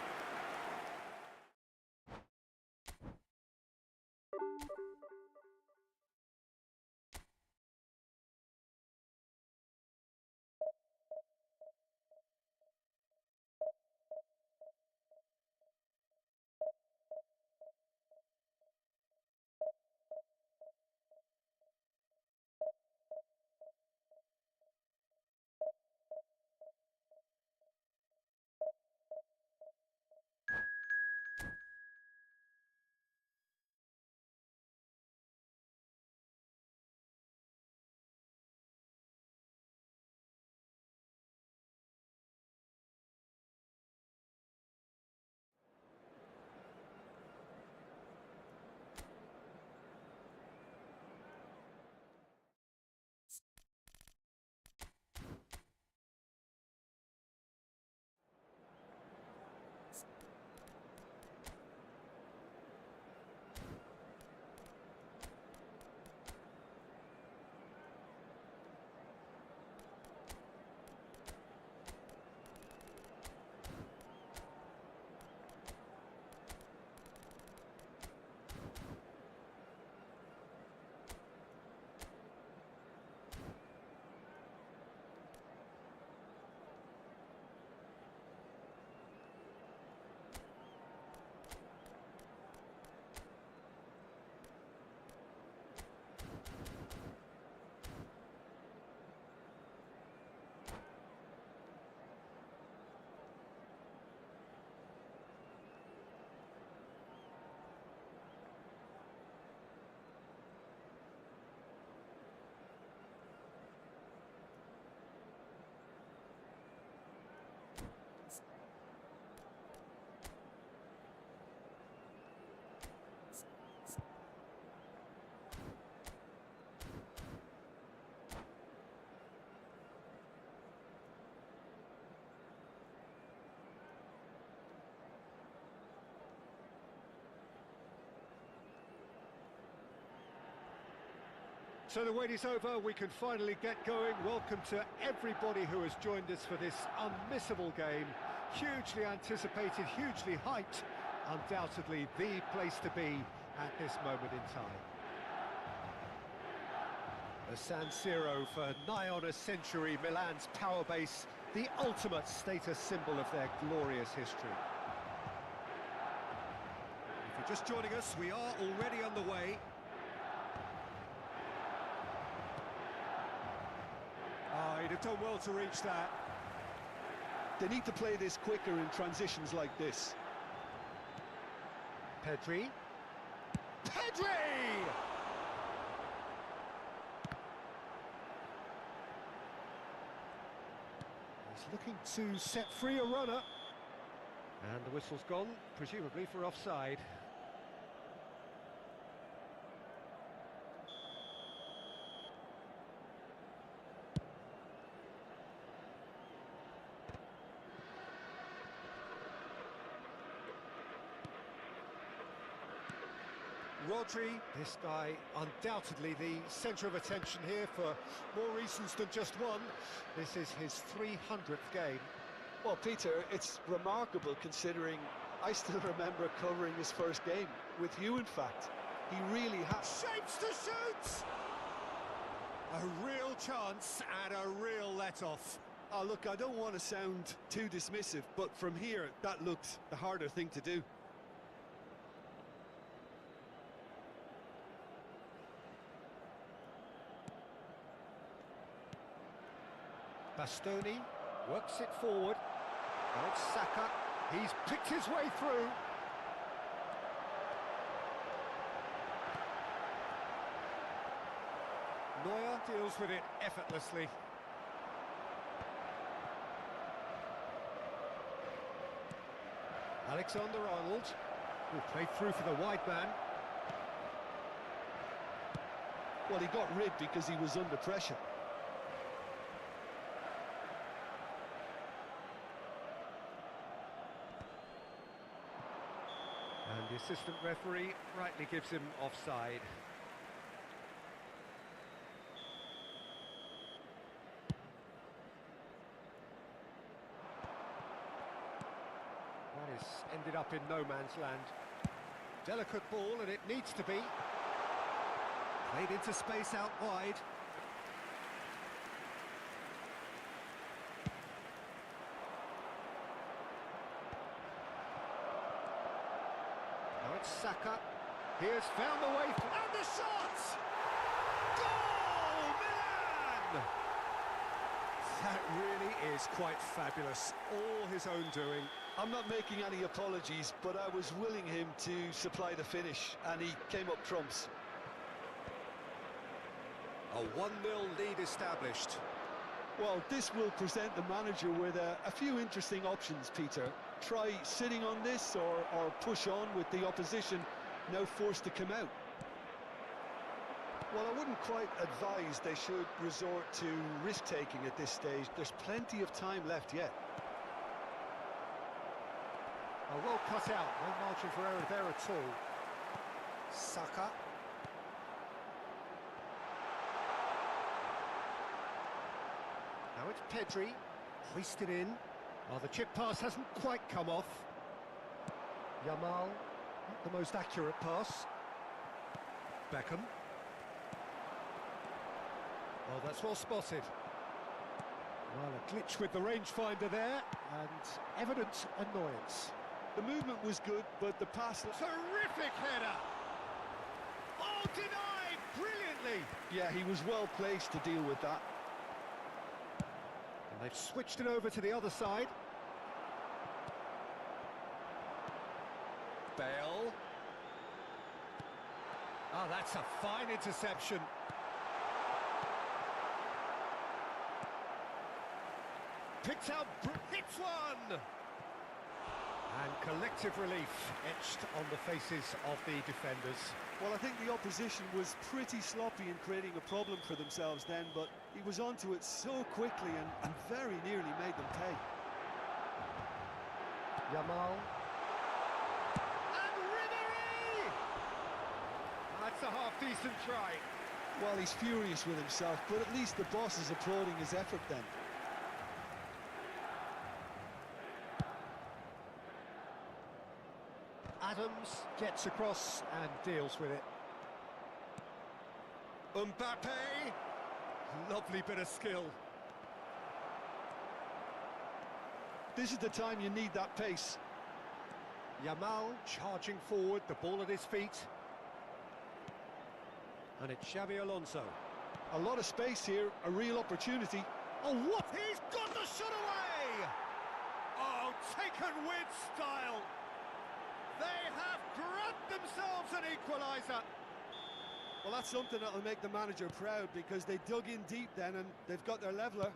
So the wait is over, we can finally get going. Welcome to everybody who has joined us for this unmissable game. Hugely anticipated, hugely hyped. Undoubtedly the place to be at this moment in time. The San Siro for nigh on a century, Milan's power base, the ultimate status symbol of their glorious history. If you're just joining us, we are already on the way. He'd have done well to reach that. They need to play this quicker in transitions like this. Pedri. Pedri! He's looking to set free a runner. And the whistle's gone, presumably for offside. Rodri, this guy undoubtedly the centre of attention here for more reasons than just one. This is his 300th game. Well, Peter, it's remarkable considering I still remember covering his first game, with you in fact. He really has... Shapes to shoot! A real chance and a real let-off. Oh, look, I don't want to sound too dismissive, but from here, that looked the harder thing to do. Bastoni works it forward. Now it's Saka. He's picked his way through. Neuer deals with it effortlessly. Alexander-Arnold, who played through for the wide man. Well, he got rid because he was under pressure. And the assistant referee rightly gives him offside. That has ended up in no man's land. Delicate ball, and it needs to be. Played into space out wide. Saka, he has found the way, and the shot! Goal, Milan! That really is quite fabulous, all his own doing. I'm not making any apologies, but I was willing him to supply the finish, and he came up trumps. A 1-0 lead established. Well, this will present the manager with a few interesting options, Peter. Try sitting on this or push on with the opposition now forced to come out. Well, I wouldn't quite advise they should resort to risk-taking at this stage. There's plenty of time left yet. Oh, well cut out, no margin for error there at all. Saka. Now it's Pedri, hoisted in. Oh, the chip pass hasn't quite come off. Yamal, not the most accurate pass. Beckham. Oh, that's well spotted. Well, a glitch with the rangefinder there, and evident annoyance. The movement was good, but the pass... Terrific header! Oh, denied brilliantly! Yeah, he was well placed to deal with that. And they've switched it over to the other side. Bale. Oh, that's a fine interception. Picked out, hits one! And collective relief etched on the faces of the defenders. Well, I think the opposition was pretty sloppy in creating a problem for themselves then, but he was onto it so quickly and very nearly made them pay. Yamal. And Ribery! That's a half-decent try. Well, he's furious with himself, but at least the boss is applauding his effort then. Adams gets across and deals with it. Mbappe, lovely bit of skill. This is the time you need that pace. Yamal charging forward, the ball at his feet. And it's Xabi Alonso. A lot of space here, a real opportunity. Oh, what? He's got the shot away! Oh, taken with style. They have grabbed themselves an equaliser. Well, that's something that'll make the manager proud, because they dug in deep then and they've got their leveller.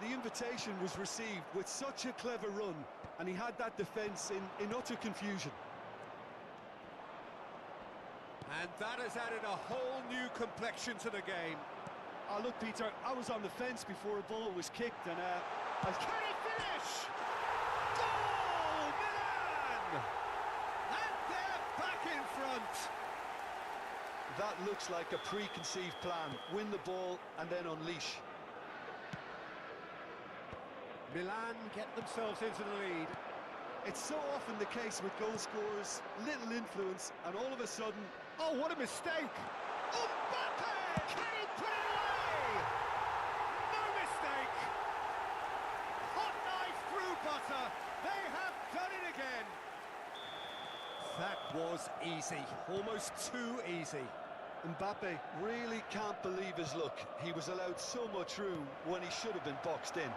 The invitation was received with such a clever run, and he had that defence in utter confusion. And that has added a whole new complexion to the game. Look, Peter, I was on the fence before a ball was kicked, and Can he finish? Goal, Milan! And they're back in front. That looks like a preconceived plan. Win the ball and then unleash. Milan get themselves into the lead. it's so often the case with goal scorers, little influence, and all of a sudden... Oh, what a mistake! Mbappe! Can he put it away? No mistake! Hot knife through butter. They have done it again. That was easy, almost too easy. Mbappe really can't believe his luck. He was allowed so much room when he should have been boxed in.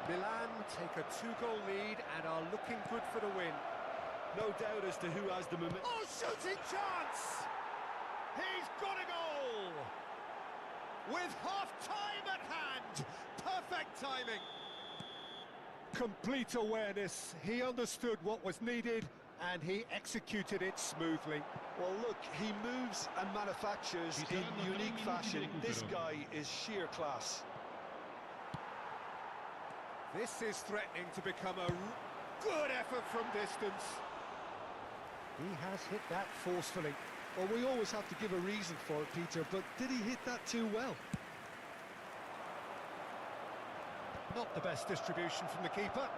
Milan take a 2-goal lead and are looking good for the win. No doubt as to who has the momentum. Oh, shooting chance! He's got a goal! With half-time at hand! Perfect timing! Complete awareness. He understood what was needed and he executed it smoothly. Well, look, he moves and manufactures in unique fashion. This guy is sheer class. This is threatening to become a good effort from distance. He has hit that forcefully. Well, we always have to give a reason for it, Peter, but did he hit that too well? Not the best distribution from the keeper.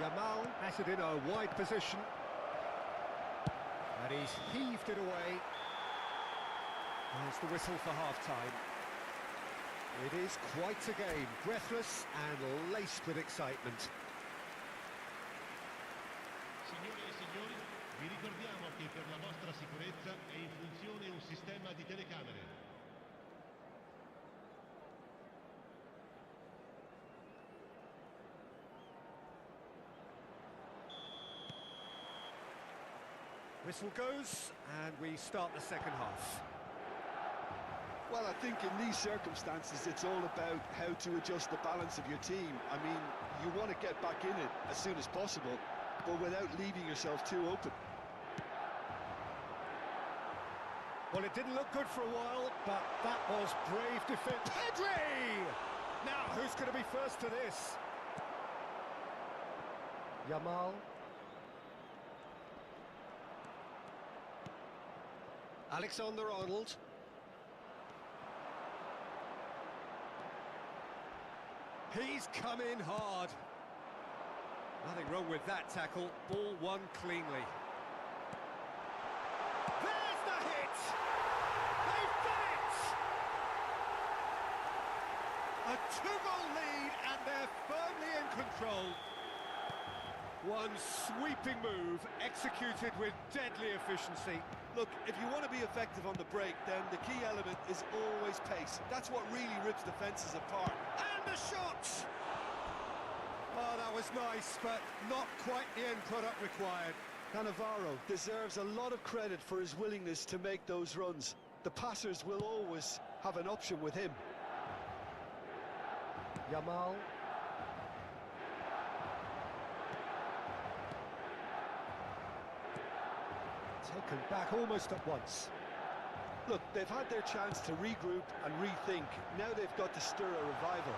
Yamal has it in a wide position. And he's heaved it away. There's the whistle for half-time. It is quite a game, breathless and laced with excitement. Signore e signori, vi ricordiamo che per la vostra sicurezza è in funzione un sistema di telecamere. Whistle goes, and we start the second half. Well, I think in these circumstances, it's all about how to adjust the balance of your team. I mean, you want to get back in it as soon as possible, but without leaving yourself too open. Well, it didn't look good for a while, but that was brave defense. Pedri! Now, who's going to be first to this? Yamal. Alexander-Arnold. He's come in hard. Nothing wrong with that tackle. Ball won cleanly. There's the hit! They've done it! A 2-goal lead and they're firmly in control. One sweeping move executed with deadly efficiency. Look, if you want to be effective on the break, then the key element is always pace. That's what really rips defences apart. And the shot! Oh, that was nice, but not quite the end product required. Cannavaro deserves a lot of credit for his willingness to make those runs. The passers will always have an option with him. Yamal. Taken back almost at once. Look, they've had their chance to regroup and rethink. Now they've got to stir a revival.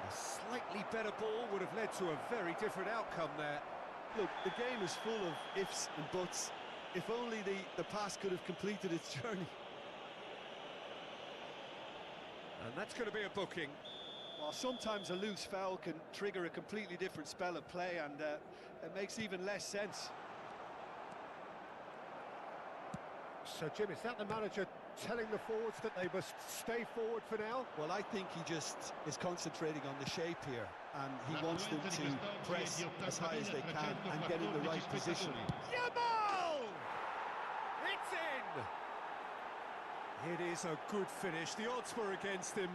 A slightly better ball would have led to a very different outcome there. Look, the game is full of ifs and buts. If only the pass could have completed its journey. And that's going to be a booking. Well, sometimes a loose foul can trigger a completely different spell of play, and it makes even less sense. So, Jim, is that the manager telling the forwards that they must stay forward for now? Well, I think he just is concentrating on the shape here, and he wants them to press as high as they can and get in the right position. Yamal! It's in! It is a good finish. The odds were against him,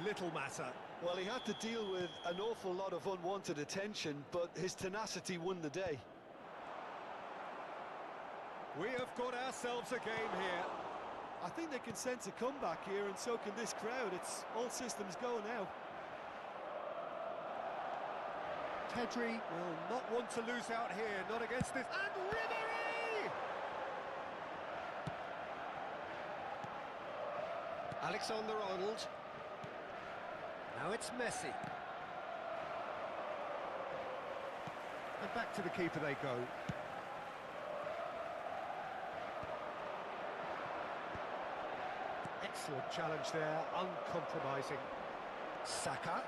little matter. Well, he had to deal with an awful lot of unwanted attention, but his tenacity won the day. We have got ourselves a game here. I think they can sense a comeback here, and so can this crowd. It's all systems go now. Pedri will not want to lose out here, not against this. And Ribery! Alexander-Arnold. Now it's Messi. And back to the keeper they go. Excellent challenge there, uncompromising. Saka.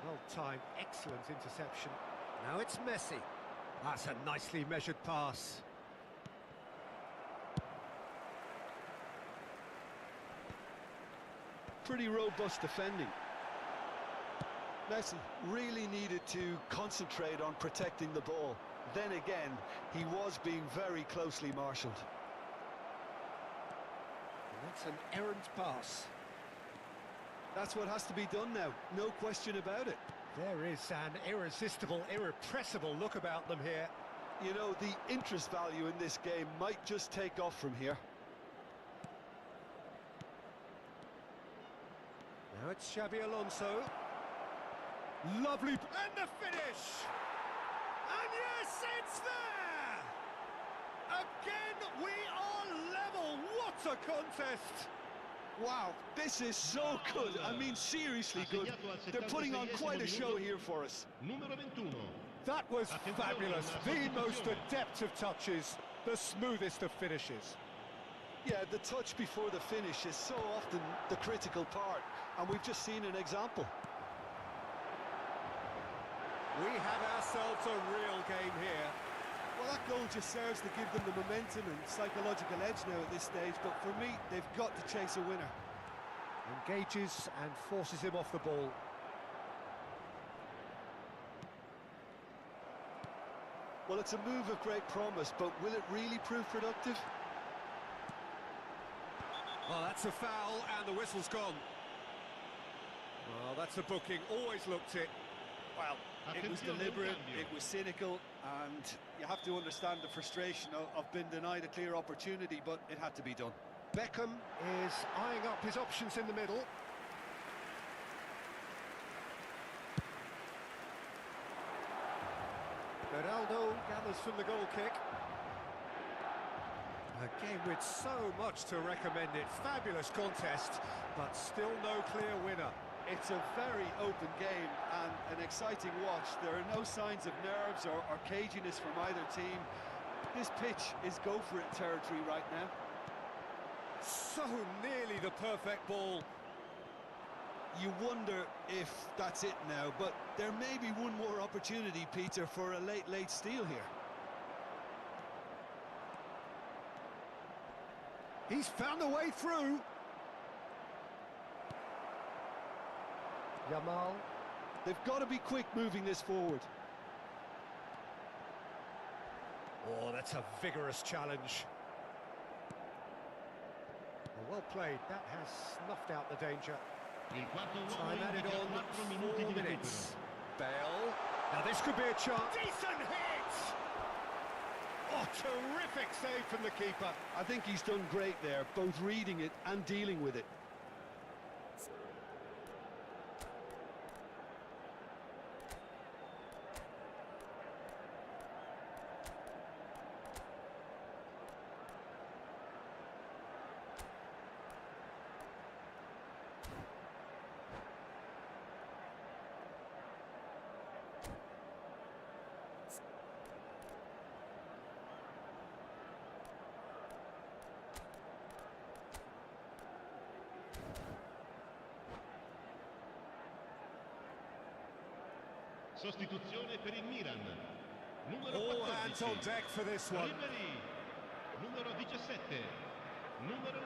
Well-timed, excellent interception. Now it's Messi. That's a nicely measured pass. Pretty robust defending. Messi really needed to concentrate on protecting the ball. Then again, he was being very closely marshalled. And that's an errant pass. That's what has to be done now, no question about it. There is an irresistible, irrepressible look about them here. You know, the interest value in this game might just take off from here. Now it's Xabi Alonso. Lovely, and the finish! And yes, it's there! Again, we are level. What a contest! Wow, this is so good. I mean, seriously good. They're putting on quite a show here for us. That was fabulous. The most adept of touches, the smoothest of finishes. Yeah, the touch before the finish is so often the critical part, and we've just seen an example. We have ourselves a real game here. Well, that goal just serves to give them the momentum and psychological edge now at this stage, but for me, they've got to chase a winner. Engages and forces him off the ball. Well, it's a move of great promise, but will it really prove productive? Oh, that's a foul, and the whistle's gone. Well, that's a booking. Always looked it. Well, it was deliberate, it was cynical, and you have to understand the frustration of being denied a clear opportunity, but it had to be done. Beckham is eyeing up his options in the middle. Ronaldo gathers from the goal kick. A game with so much to recommend it. Fabulous contest, but still no clear winner. It's a very open game and an exciting watch. There are no signs of nerves or caginess from either team. This pitch is go-for-it territory right now. So nearly the perfect ball. You wonder if that's it now, but there may be one more opportunity, Peter, for a late steal here. He's found a way through. Yamal. They've got to be quick moving this forward. Oh, that's a vigorous challenge. Well played. That has snuffed out the danger. Time added on 4 minutes. Bale. Now this could be a chance. Decent hit! Oh, terrific save from the keeper. I think he's done great there, both reading it and dealing with it. Sostituzione per il Milan. Numero All hands 14. on deck for this one. Ribery. Numero 17. Numero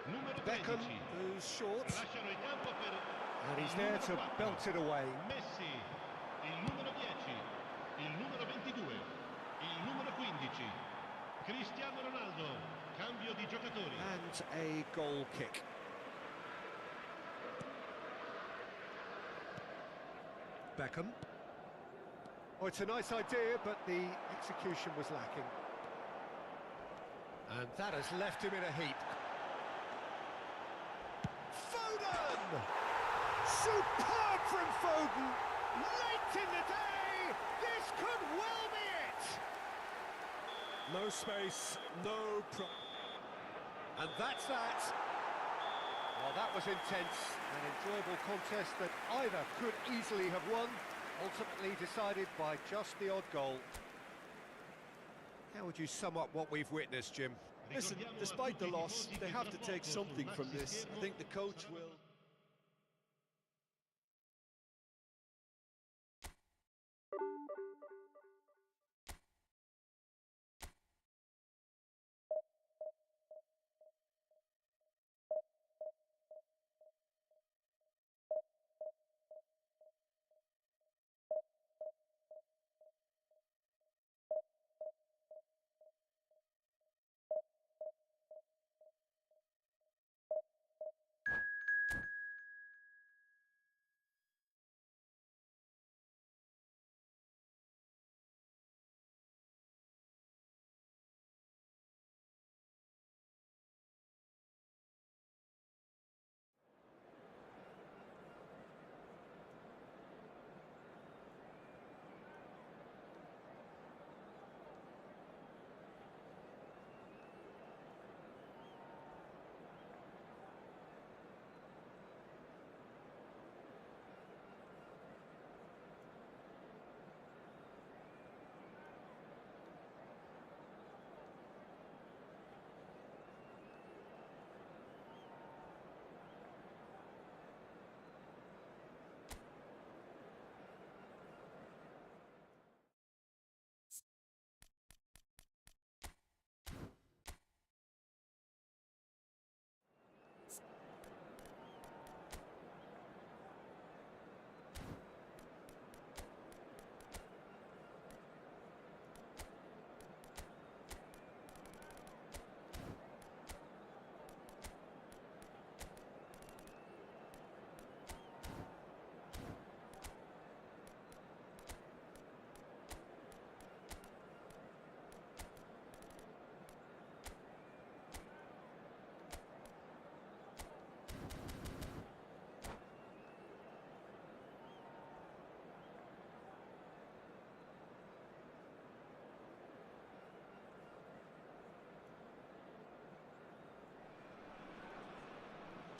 9. Numero 13. Beckham, who's short, Lasciano il campo per and he's il there numero to 4. belt it away. Messi, il numero 10, il numero 22, il numero 15. Cristiano Ronaldo, cambio di giocatori. And a goal kick. Beckham. Oh, it's a nice idea, but the execution was lacking. And that has left him in a heap. Foden! Superb from Foden! Late in the day! This could well be it! No space, no and that's that. Well, that was intense, an enjoyable contest that either could easily have won, ultimately decided by just the odd goal. How would you sum up what we've witnessed, Jim? Listen, despite the loss, they have to take something from this. I think the coach will...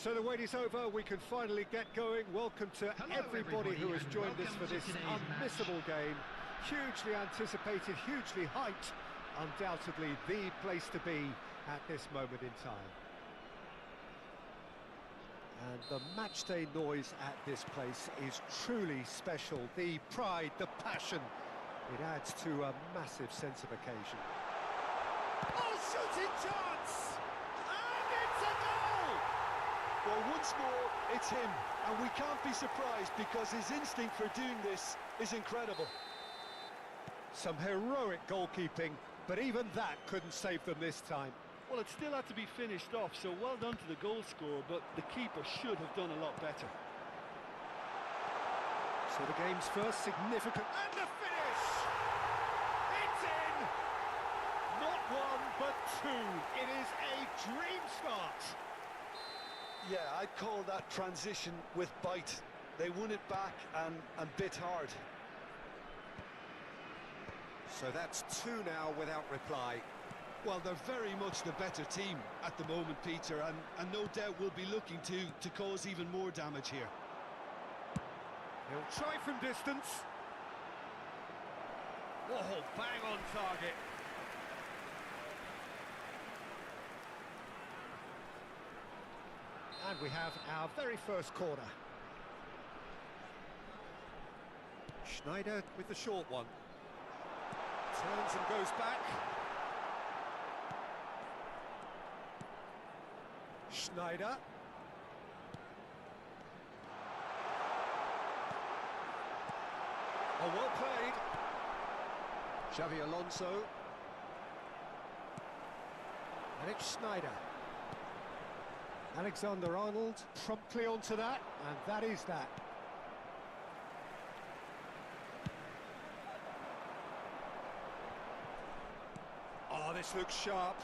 So the wait is over, we can finally get going. Welcome to everybody who has joined us for this unmissable game. Hugely anticipated, hugely hyped, undoubtedly the place to be at this moment in time. And the matchday noise at this place is truly special. The pride, the passion, it adds to a massive sense of occasion. Oh, shooting chance! And it's a goal! Well, once more, it's him, and we can't be surprised because his instinct for doing this is incredible. Some heroic goalkeeping, but even that couldn't save them this time. Well, it still had to be finished off, so well done to the goal scorer, but the keeper should have done a lot better. So the game's first significant... And the finish! It's in! Not one, but two. It is a dream start. Yeah, I'd call that transition with bite. They won it back and bit hard. So that's two now without reply. Well, they're very much the better team at the moment, Peter, and no doubt will be looking to cause even more damage here. He'll try from distance. Oh, bang on target. And we have our very first corner. Schneider with the short one. Turns and goes back. Schneider. Oh, well played. Xavi Alonso. And it's Schneider. Alexander-Arnold promptly onto that, and that is that. Oh, this looks sharp.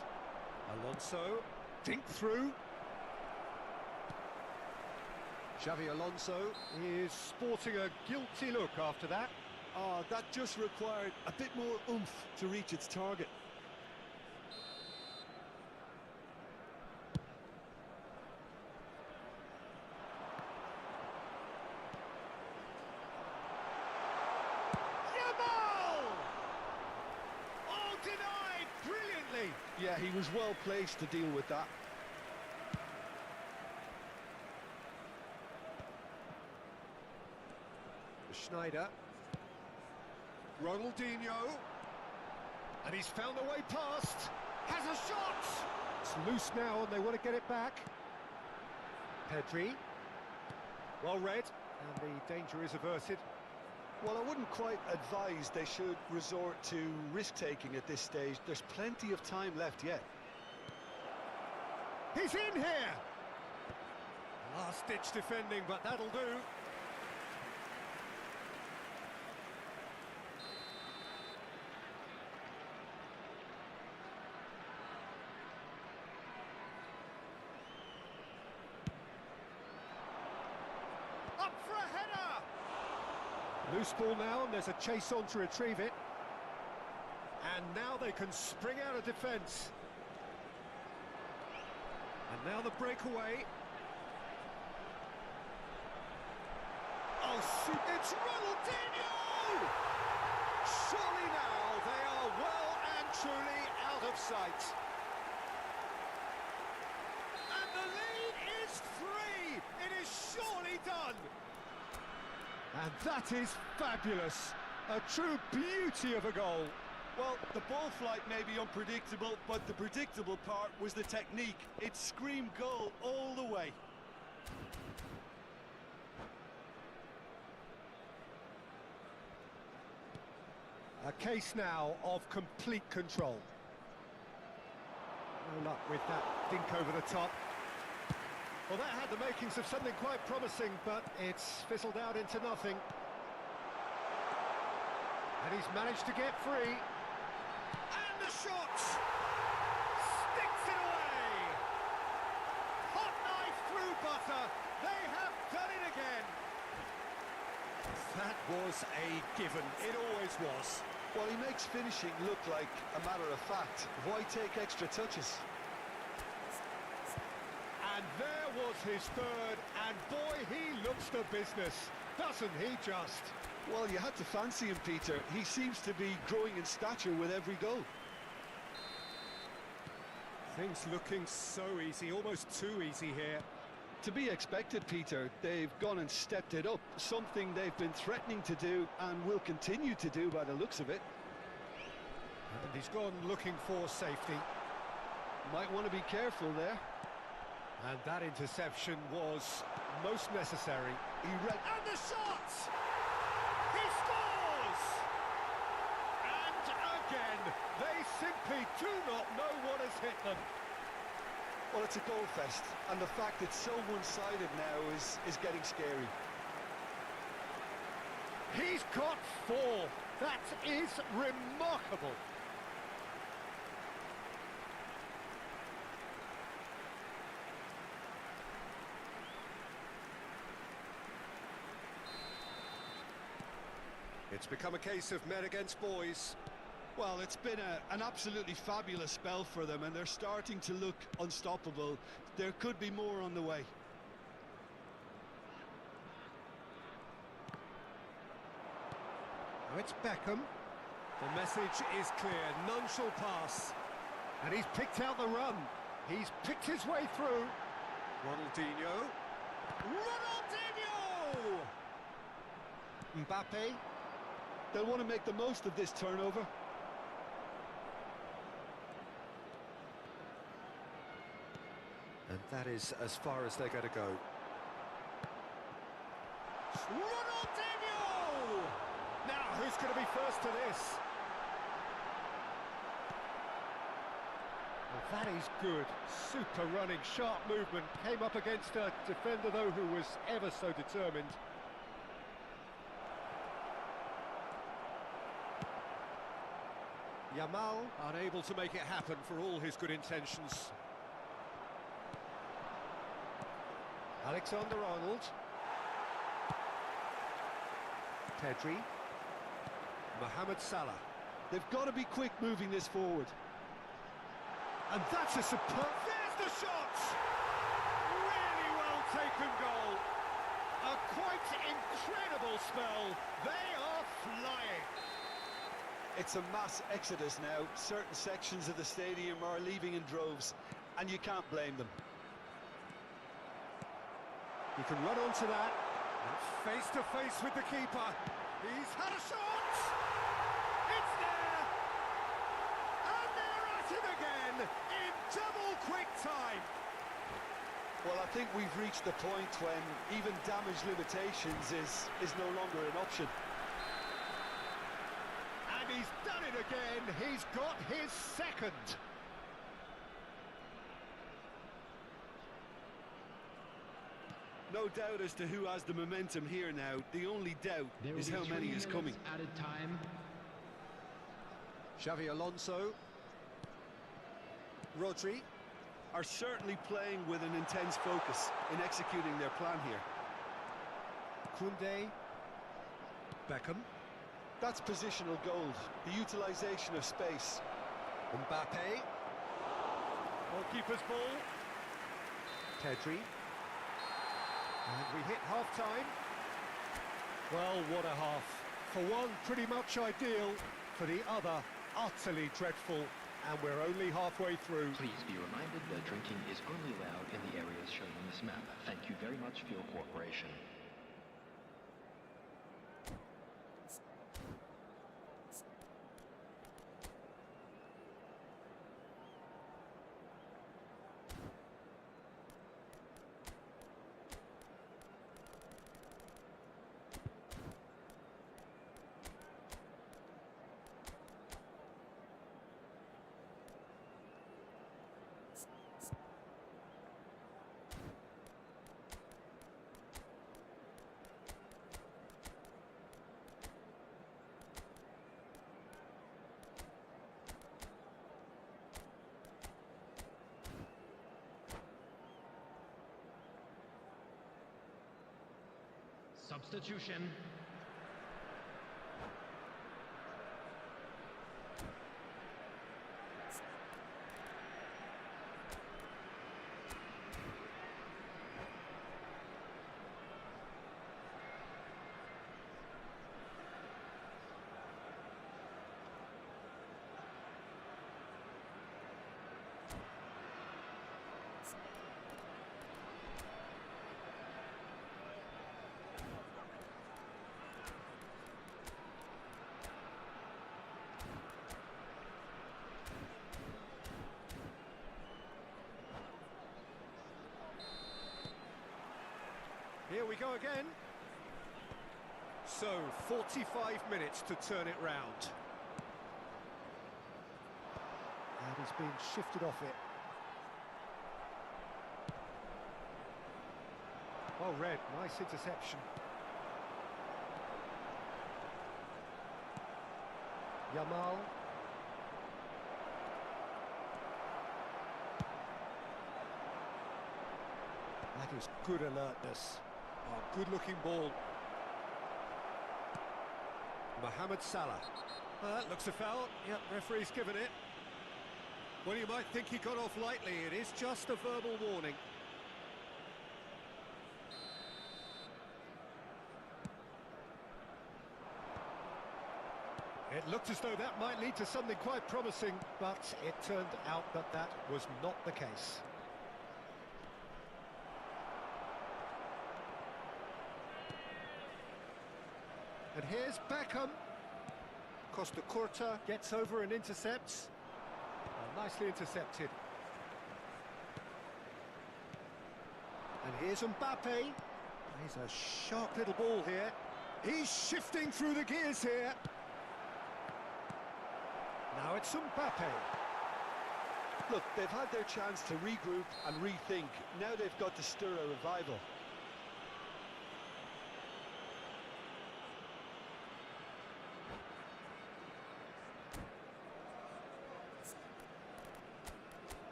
Alonso, dink through. Xavi Alonso is sporting a guilty look after that. Oh, that just required a bit more oomph to reach its target. Denied brilliantly. Yeah, he was well placed to deal with that. Schneider. Ronaldinho. And he's found a way past. Has a shot. It's loose now and they want to get it back. Pedri. Well read. And the danger is averted. Well, I wouldn't quite advise they should resort to risk-taking at this stage. There's plenty of time left yet. He's in here! Last-ditch defending, but that'll do. Up for a header! Loose ball now, and there's a chase on to retrieve it. And now they can spring out of defence. And now the breakaway. Oh, it's Ronaldinho! Surely now they are well and truly out of sight. And the lead is 3! It is surely done! And that is fabulous. A true beauty of a goal. Well, the ball flight may be unpredictable, but the predictable part was the technique. It screamed goal all the way. A case now of complete control. No luck with that dink over the top. Well, that had the makings of something quite promising, but it's fizzled out into nothing. And he's managed to get free. And the shot! Sticks it away! Hot knife through butter. They have done it again. That was a given. It always was. Well, he makes finishing look like a matter of fact. Why take extra touches? And there was his third, and boy, he looks the business, doesn't he just? Well, you had to fancy him, Peter. He seems to be growing in stature with every goal. Things looking so easy, almost too easy here. To be expected, Peter. They've gone and stepped it up, something they've been threatening to do and will continue to do by the looks of it. And he's gone looking for safety. Might want to be careful there. And that interception was most necessary. And the shot! He scores! And again, they simply do not know what has hit them. Well, it's a goal fest, and the fact it's so one-sided now is getting scary. He's got 4. That is remarkable. It's become a case of men against boys. Well, it's been an absolutely fabulous spell for them, and they're starting to look unstoppable. There could be more on the way. Now it's Beckham. The message is clear, none shall pass. And he's picked out the run. He's picked his way through. Ronaldinho. Ronaldinho! Mbappe. They'll want to make the most of this turnover. And that is as far as they're going to go. Ronaldinho! Now, who's going to be first to this? Well, that is good. Super running, sharp movement. Came up against a defender, though, who was ever so determined. Yamal unable to make it happen for all his good intentions. Alexander-Arnold. Pedri. Mohamed Salah. They've got to be quick moving this forward. And that's a superb... There's the shot! Really well taken goal. A quite incredible spell. They are flying. It's a mass exodus now. Certain sections of the stadium are leaving in droves, and you can't blame them. You can run onto that. Face to face with the keeper. He's had a shot! It's there! And they're at it again in double quick time. Well, I think we've reached the point when even damage limitations is no longer an option. And he's done it again. He's got his second. No doubt as to who has the momentum here now. The only doubt is how many is coming. Added time. Xavi Alonso. Rodri. Are certainly playing with an intense focus in executing their plan here. Koundé. Beckham. That's positional gold, the utilisation of space. Mbappe. Goalkeeper's ball. Pedri. And we hit half-time. Well, what a half. For one, pretty much ideal. For the other, utterly dreadful. And we're only halfway through. Please be reminded that drinking is only allowed in the areas shown on this map. Thank you very much for your cooperation. Substitution. Here we go again. So, 45 minutes to turn it round. And he's been shifted off it. Oh, Red, nice interception. Yamal. That is good alertness. Oh, good-looking ball. Mohamed Salah. That looks a foul. Yep, referee's given it. Well, you might think he got off lightly. It is just a verbal warning. It looked as though that might lead to something quite promising, but it turned out that that was not the case. And here's Beckham. Costa Curta gets over and intercepts. Nicely intercepted. And here's Mbappe. He's a sharp little ball here. He's shifting through the gears here. Now it's Mbappe. Look, they've had their chance to regroup and rethink. Now they've got to stir a revival.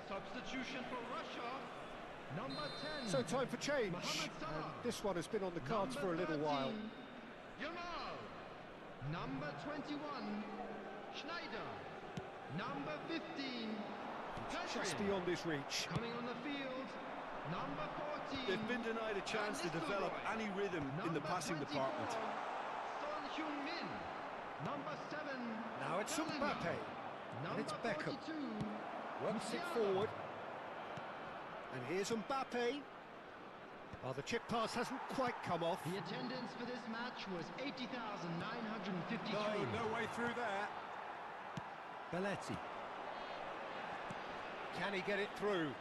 Substitution for Russia, number 10. So time for change. Mohamed Salah. And this one has been on the cards Number for a little 13, while. Yamal. Number 21, Schneider. Number 15, Just Pedri. beyond his reach. Coming on the field, number 14. They've been denied a chance to develop any rhythm in the passing department. Son Heung-min. Number 7. Now it's Bellingham. Mbappe. And it's Number Beckham. 42. Works it Musiala. forward. And here's Mbappe. Well, the chip pass hasn't quite come off. The attendance for this match was 80,953. No way through there. Belletti. Can he get it through?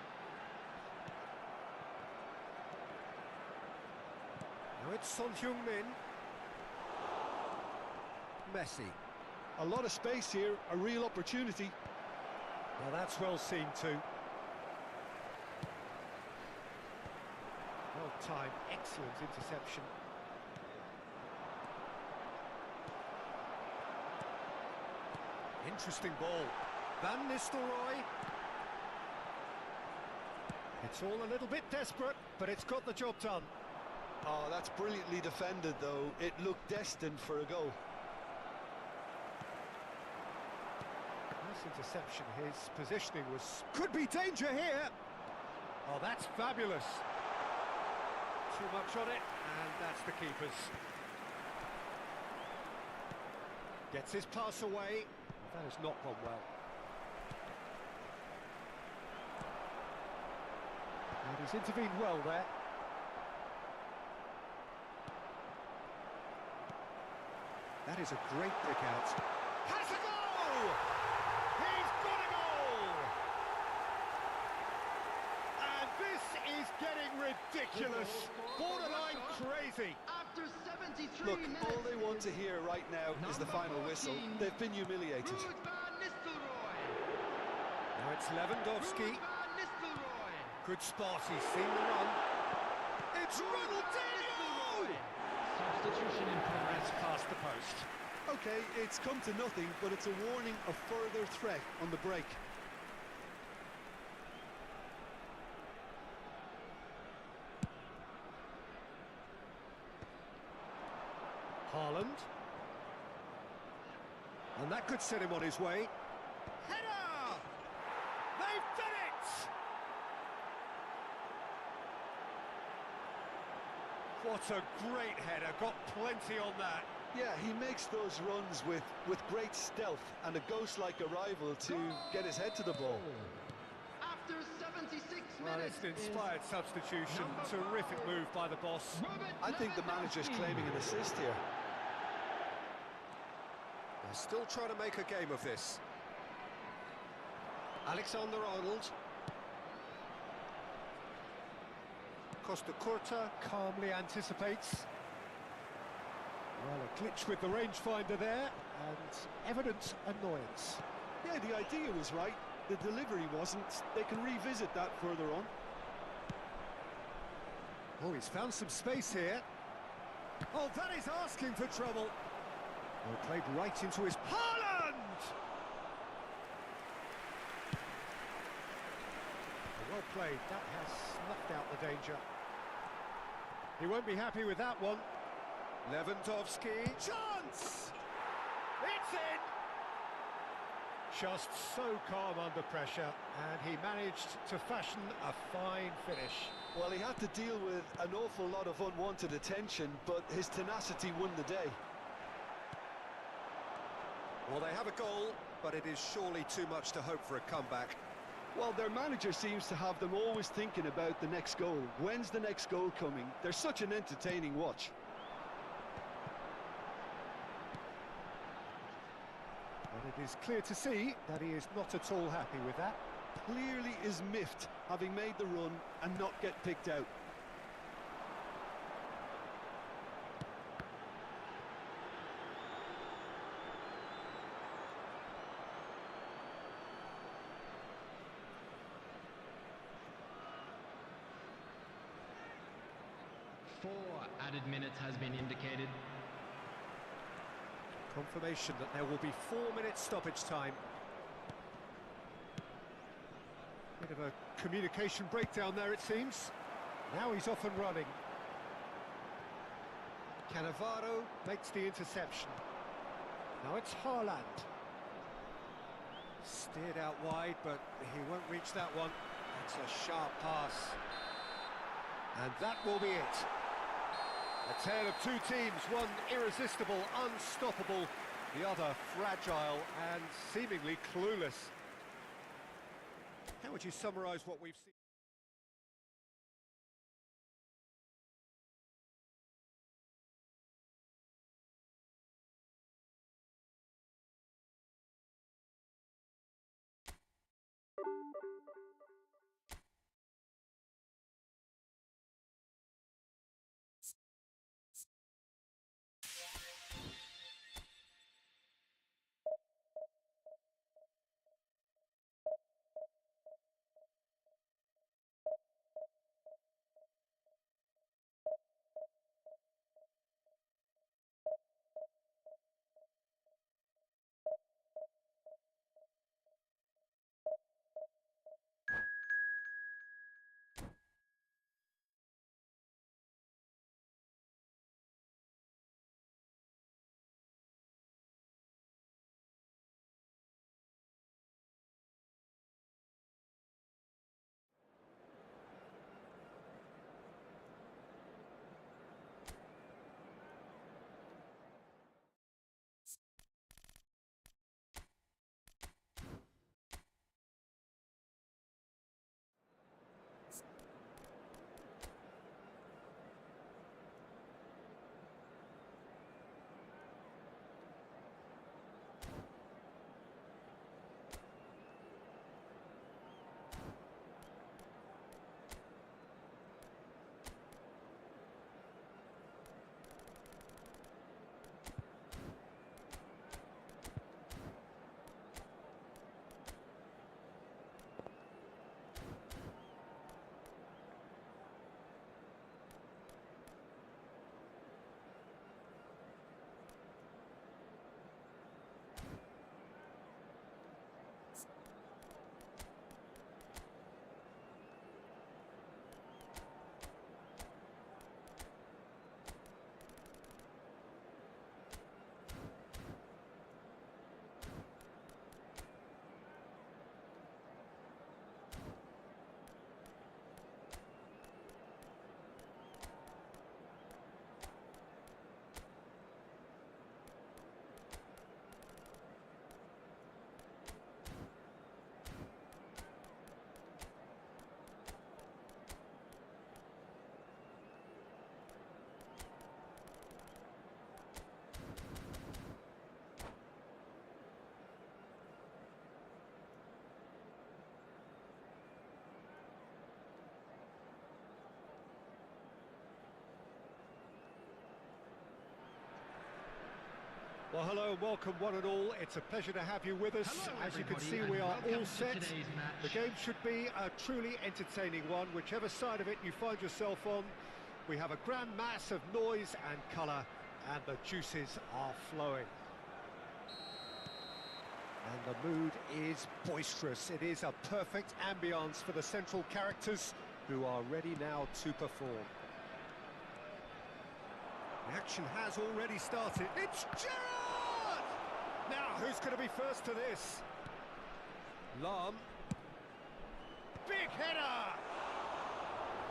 Now it's Son Heung-min. Messi. A lot of space here, a real opportunity. Well, that's well seen too. Well timed, excellent interception. Interesting ball. Van Nistelrooy. It's all a little bit desperate, but it's got the job done. Oh, that's brilliantly defended, though. It looked destined for a goal. Nice interception. His positioning was... Could be danger here! Oh, that's fabulous. Too much on it, and that's the keeper's. Gets his pass away. That has not gone well. And he's intervened well there. That is a great pick out. Has a goal! He's got a goal! And this is getting ridiculous. Borderline crazy. After 73 Look, minutes. all they want to hear right now is the final whistle. They've been humiliated. Ruud van Nistelrooy. Now it's Lewandowski. Ruud van Nistelrooy. Good spot, he's seen the run. It's Ronaldinho! Substitution in progress. Past the post. Okay, it's come to nothing, but it's a warning of further threat on the break. Haaland. And that could set him on his way. Header! They've done it! What a great header, got plenty on that. Yeah, he makes those runs with great stealth and a ghost-like arrival to get his head to the ball. After 76 Well, minutes. it's an inspired substitution. Terrific move by the boss. I think the manager's claiming an assist here. They're still trying to make a game of this. Alexander-Arnold. Costa Curta calmly anticipates. Well, a glitch with the rangefinder there, and evident annoyance. Yeah, the idea was right. The delivery wasn't. They can revisit that further on. Oh, he's found some space here. Oh, that is asking for trouble. Well, played right into his... Haaland! Well played. That has snuffed out the danger. He won't be happy with that one. Lewandowski, chance! It's in! Just so calm under pressure, and he managed to fashion a fine finish. Well, he had to deal with an awful lot of unwanted attention, but his tenacity won the day. Well, they have a goal, but it is surely too much to hope for a comeback. Well, their manager seems to have them always thinking about the next goal. When's the next goal coming? They're such an entertaining watch. But it is clear to see that he is not at all happy with that. Clearly is miffed, having made the run and not get picked out. Four added minutes has been indicated. Confirmation that there will be 4 minutes stoppage time. Bit of a communication breakdown there, it seems. Now he's off and running. Cannavaro makes the interception. Now it's Haaland. Steered out wide, but he won't reach that one. It's a sharp pass. And that will be it. A tale of two teams, one irresistible, unstoppable, the other fragile and seemingly clueless. How would you summarise what we've seen? Well, hello and welcome one and all. It's a pleasure to have you with us. Hello, as you can see, everybody, we are and all welcome to set. today's match. The game should be a truly entertaining one, whichever side of it you find yourself on. We have a grand mass of noise and colour, and the juices are flowing. And the mood is boisterous. It is a perfect ambience for the central characters who are ready now to perform. The action has already started. It's Gerrard! Now, who's going to be first to this? Lam. Big header!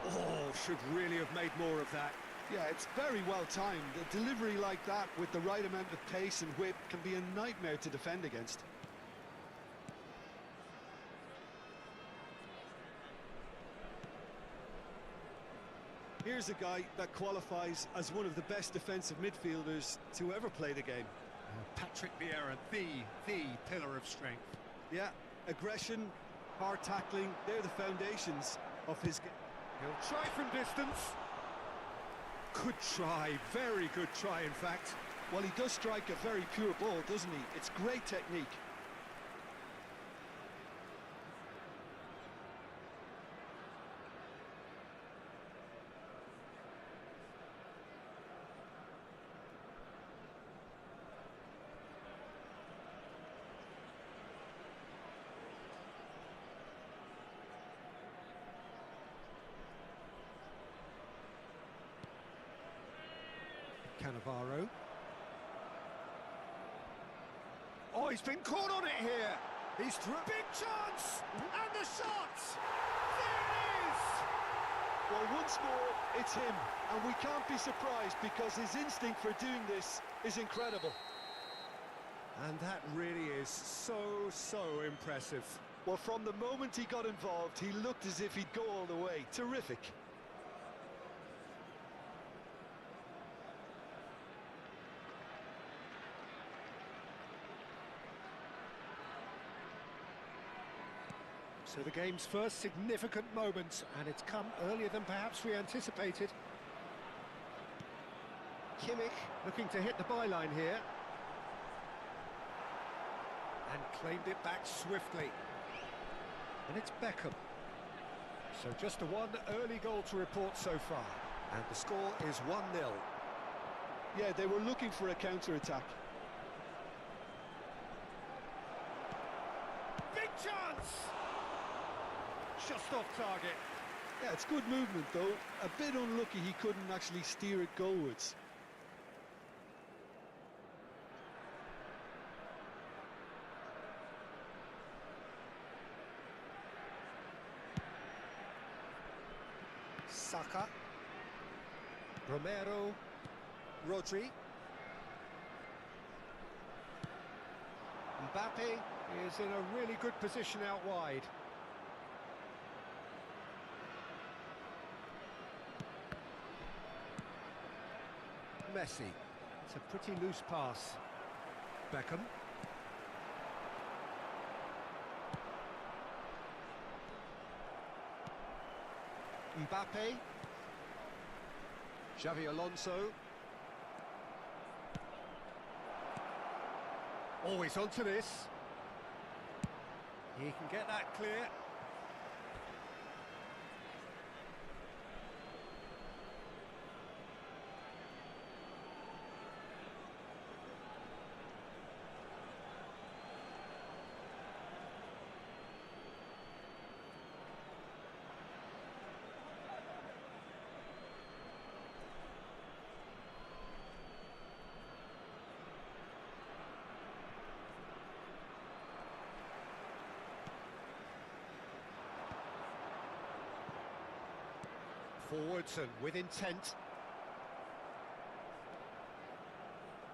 Oh, should really have made more of that. Yeah, it's very well timed. A delivery like that with the right amount of pace and whip can be a nightmare to defend against. Here's a guy that qualifies as one of the best defensive midfielders to ever play the game. Patrick Vieira, the pillar of strength. Yeah, aggression, hard tackling, they're the foundations of his game. He'll try from distance. Good try, very good try, in fact. Well, he does strike a very pure ball, doesn't he? It's great technique. Cannavaro. Oh, he's been caught on it here. He's through. Big chance! And the shot! There it is! Well, once more, it's him. And we can't be surprised because his instinct for doing this is incredible. And that really is so impressive. Well, from the moment he got involved, he looked as if he'd go all the way. Terrific. So the game's first significant moment, and it's come earlier than perhaps we anticipated. Kimmich looking to hit the byline here. And claimed it back swiftly. And it's Beckham. So just the one early goal to report so far. And the score is 1-0. Yeah, they were looking for a counter-attack. Big chance! Just off target. Yeah, it's good movement, though. A bit unlucky he couldn't actually steer it goalwards. Saka. Romero. Rodri. Mbappe is in a really good position out wide. Messi. It's a pretty loose pass. Beckham. Mbappe. Xavi Alonso. Always onto this. He can get that clear. Forwards and with intent.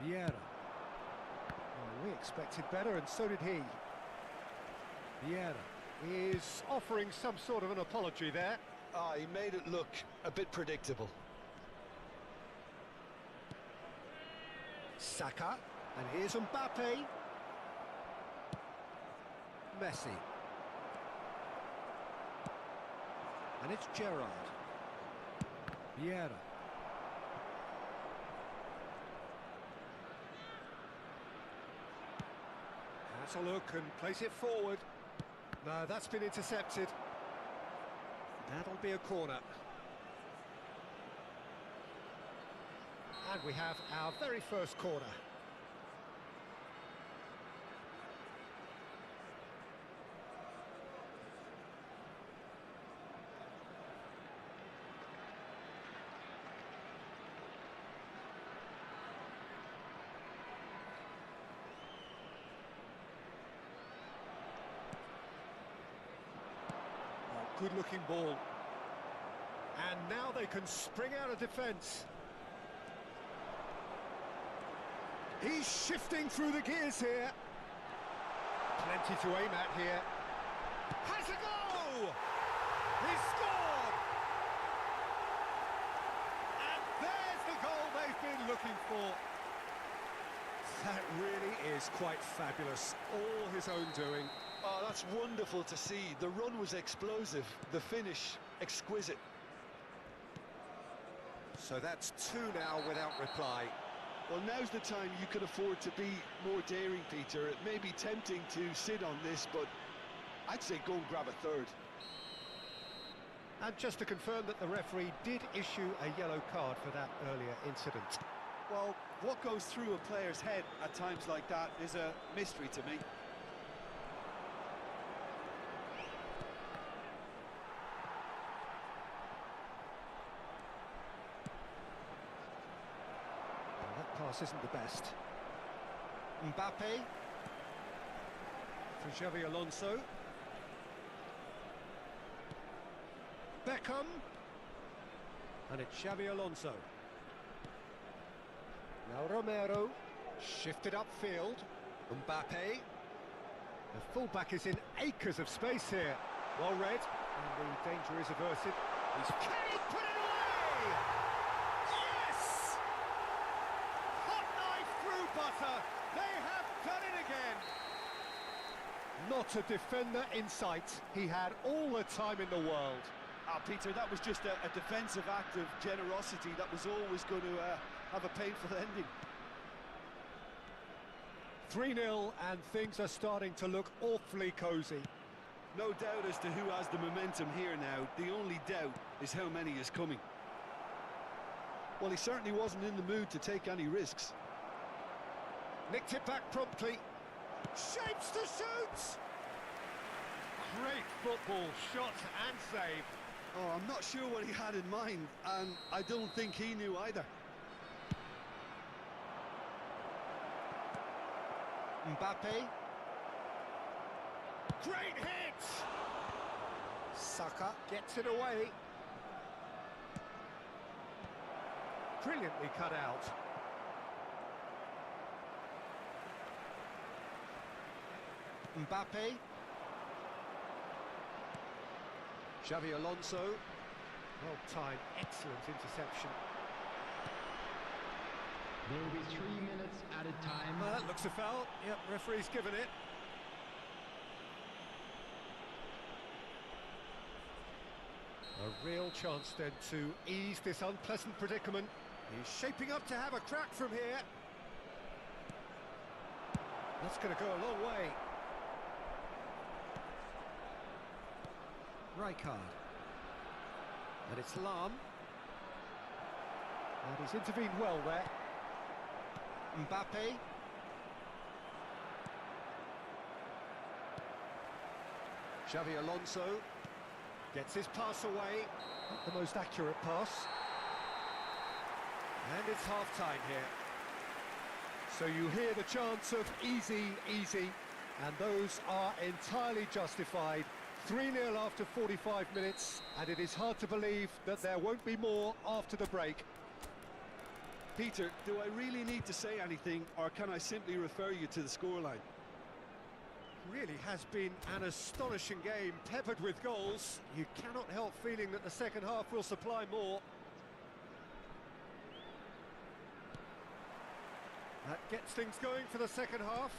Vieira. Well, we expected better, and so did he. Vieira is offering some sort of an apology there. Ah, he made it look a bit predictable. Saka. And here's Mbappe. Messi. And it's Gerrard. Vieira. Has a look and plays it forward. No, that's been intercepted. That'll be a corner. And we have our very first corner. good-looking ball. And now they can spring out of defence. He's shifting through the gears here. Plenty to aim at here. Has a go! He's scored! And there's the goal they've been looking for. That really is quite fabulous. All his own doing. Oh, that's wonderful to see. The run was explosive, the finish exquisite. So that's two now without reply. Well, now's the time you can afford to be more daring, Peter. It may be tempting to sit on this, but I'd say go and grab a third. And just to confirm that the referee did issue a yellow card for that earlier incident. Well, what goes through a player's head at times like that is a mystery to me. Pass isn't the best. Mbappe for Xavi Alonso. Beckham. And it's Xavi Alonso. Now Romero shifted upfield. Mbappe. The fullback is in acres of space here. Well read. And the danger is averted. He's can he put it away? Yes! Butter, they have done it again. Not a defender in sight. He had all the time in the world. Peter, that was just a defensive act of generosity that was always going to have a painful ending. 3-0 and things are starting to look awfully cosy. No doubt as to who has the momentum here now. The only doubt is how many is coming. Well, he certainly wasn't in the mood to take any risks. Nicked it back promptly. Shapes to shoot! Great football, shot and save. Oh, I'm not sure what he had in mind, and I don't think he knew either. Mbappe. Great hit! Saka gets it away. Brilliantly cut out. Mbappe. Xavi Alonso. Well timed, excellent interception. There will be 3 minutes added time. Well, that looks a foul. Yep, referee's given it. A real chance then to ease this unpleasant predicament. He's shaping up to have a crack from here. That's going to go a long way. Rijkaard. And it's Lam. And he's intervened well there. Mbappe. Xavi Alonso gets his pass away. Not the most accurate pass. And it's half-time here. So you hear the chants of easy, easy, and those are entirely justified. 3-0 after 45 minutes, and it is hard to believe that there won't be more after the break. Peter, do I really need to say anything, or can I simply refer you to the scoreline? Really has been an astonishing game, peppered with goals. You cannot help feeling that the second half will supply more. That gets things going for the second half.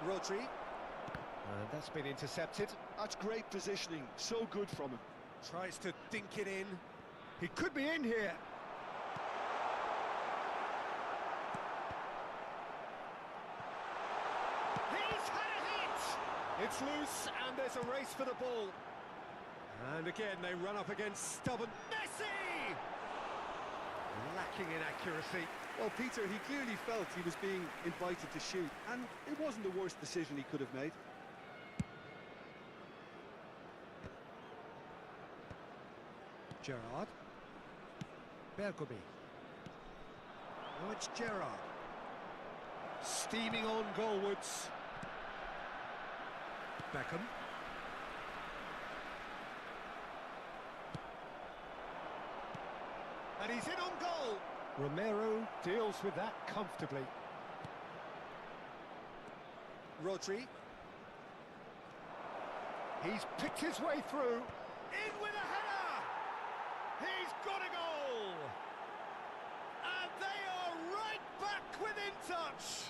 Rodri. And that's been intercepted. That's great positioning, so good from him. Tries to dink it in. He could be in here. He's had a hit! It's loose and there's a race for the ball. And again they run up against stubborn Messi! Lacking in accuracy. Well, Peter, he clearly felt he was being invited to shoot, and it wasn't the worst decision he could have made. Gerrard. Bergomi. Now it's Gerrard. Steaming on goalwards. Beckham. And he's in on goal. Romero deals with that comfortably. Rodri. He's picked his way through. In with a header! He's got a goal! And they are right back within touch!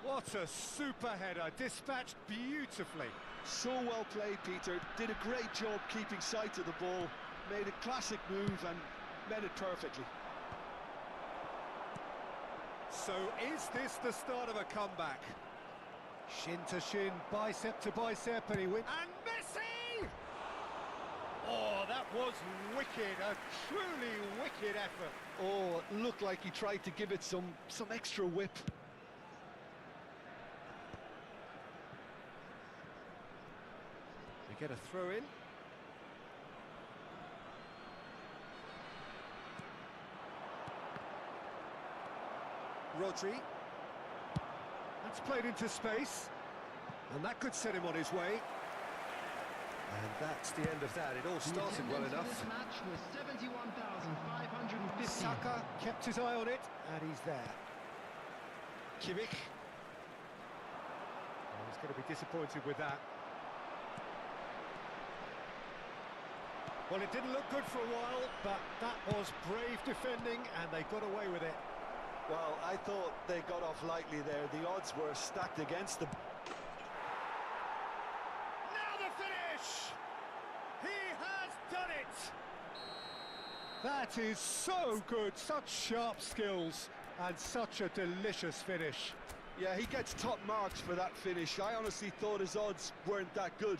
What a super header, dispatched beautifully. So well played, Peter. Did a great job keeping sight of the ball. Made a classic move and met it perfectly. So is this the start of a comeback? Shin to shin, bicep to bicep, and he wins. And Messi! Oh, that was wicked, a truly wicked effort. Oh, it looked like he tried to give it some extra whip. They get a throw in. Rodri. That's played into space. And that could set him on his way. And that's the end of that. It all started well enough. This match was 71,550. Saka kept his eye on it, and he's there. Kimmich. Oh, he's going to be disappointed with that. Well, it didn't look good for a while, but that was brave defending, and they got away with it. Well, I thought they got off lightly there. The odds were stacked against them. Now the finish! He has done it! That is so good, such sharp skills, and such a delicious finish. Yeah, he gets top marks for that finish. I honestly thought his odds weren't that good.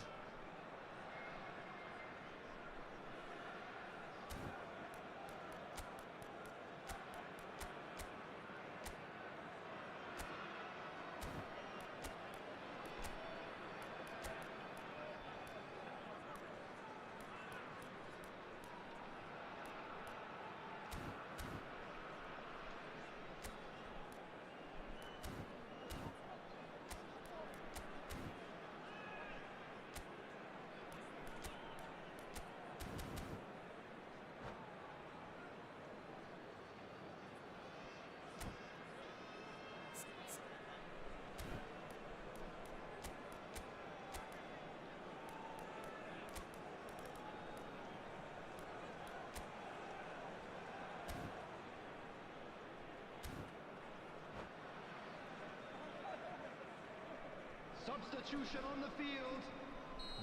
Substitution on the field,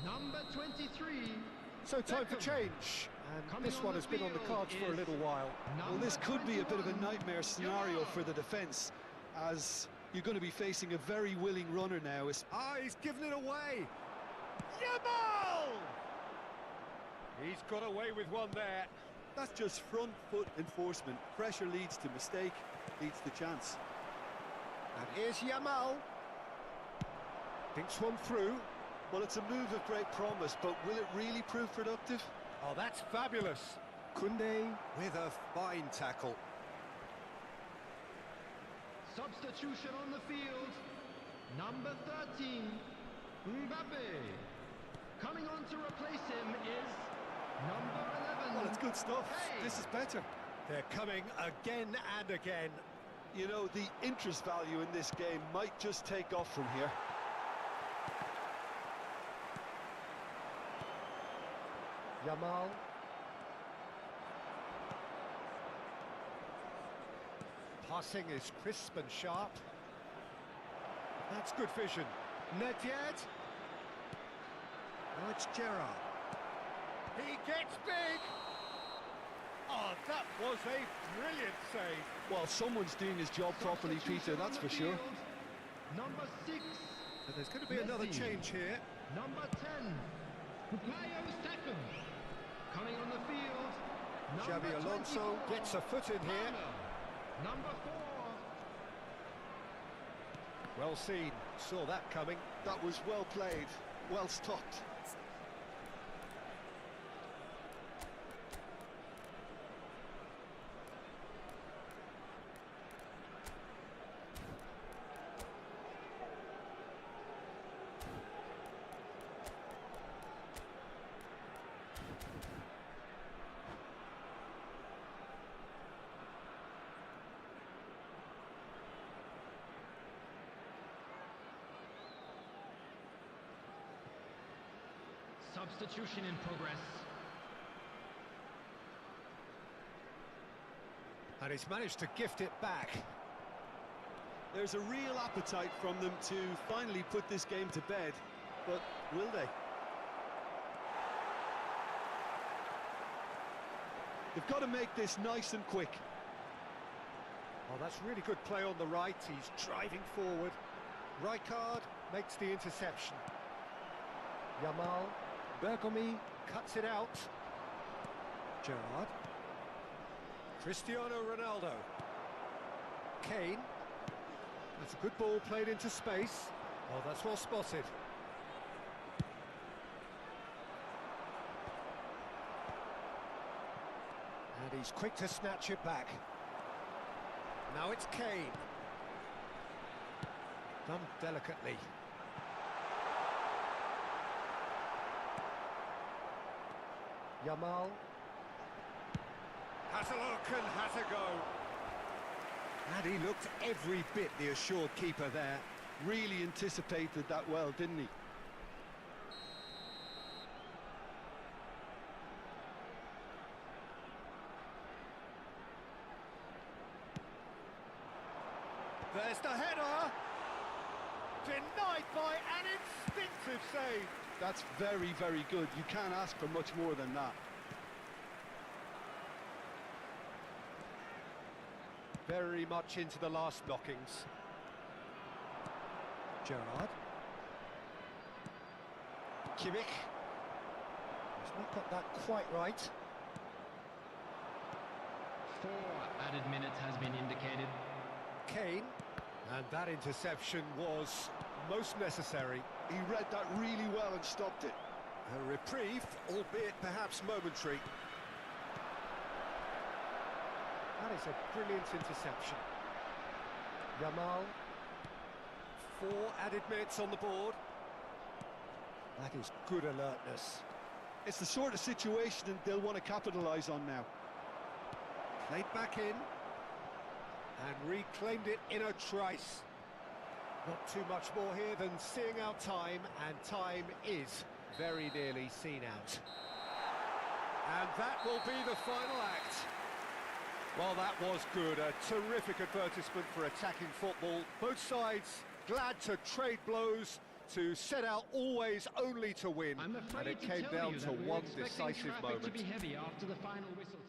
number 23. So time for Beckham. change, and Coming this on one the has been on the field cards for a is little while. Well, this could be a bit of a 21, nightmare scenario Yamal. for the defence, as you're going to be facing a very willing runner now. Ah, he's given it away! Yamal! He's got away with one there. That's just front foot enforcement. Pressure leads to mistake, leads to chance. And here's Yamal. Thinks one through. Well, it's a move of great promise, but will it really prove productive? Oh, that's fabulous. Koundé with a fine tackle. Substitution on the field, number 13, Mbappe. Coming on to replace him is number 11. Well, it's good stuff. Hey. This is better. They're coming again and again. You know, the interest value in this game might just take off from here. Yamal. Passing is crisp and sharp. That's good vision. Nedved. Now it's Gerrard. He gets big. Oh, that was a brilliant save. Well, someone's doing his job properly, Peter, Substitution that's on for the sure. field, number 6, So there's going to be another Messi. change here. number 10, Bukayo Saka. Coming on the field, number Xabi Alonso 24, gets a foot in here. Palmer. Number 4. Well seen. Saw that coming. That was well played, well stopped. Substitution in progress. And he's managed to gift it back. There's a real appetite from them to finally put this game to bed, but will they? They've got to make this nice and quick. Oh, that's really good play on the right. He's driving forward. Rijkaard makes the interception. Yamal, Bergomi cuts it out. Gerrard. Cristiano Ronaldo. Kane. That's a good ball played into space. Oh, that's well spotted. And he's quick to snatch it back. Now it's Kane. Done delicately. Yamal. Has a look and has a go. And he looked every bit the assured keeper there. Really anticipated that well, didn't he? There's the header. Denied by an instinctive save. That's very, very good. You can't ask for much more than that. Very much into the last knockings. Gerrard. Kimmich. He's not got that quite right. 4 added minutes has been indicated. Kane. And that interception was most necessary. He read that really well and stopped it. A reprieve, albeit perhaps momentary. That is a brilliant interception. Yamal. 4 added minutes on the board. That is good alertness. It's the sort of situation that they'll want to capitalise on now. Played back in. And reclaimed it in a trice. Not too much more here than seeing out time, and time is very nearly seen out. And that will be the final act. Well, that was good. A terrific advertisement for attacking football. Both sides glad to trade blows, to set out always only to win. I'm And afraid it to came tell down you to that we're one expecting decisive traffic moment. to be heavy after the final whistle.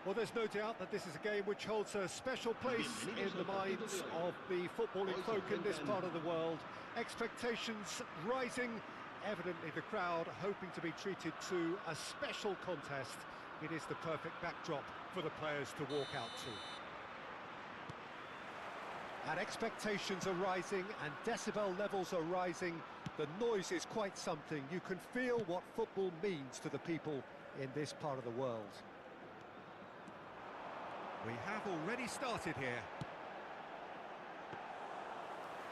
Well, there's no doubt that this is a game which holds a special place in the minds of the footballing folk in this part of the world. Expectations rising, evidently the crowd hoping to be treated to a special contest. It is the perfect backdrop for the players to walk out to. And expectations are rising and decibel levels are rising. The noise is quite something. You can feel what football means to the people in this part of the world. We have already started here.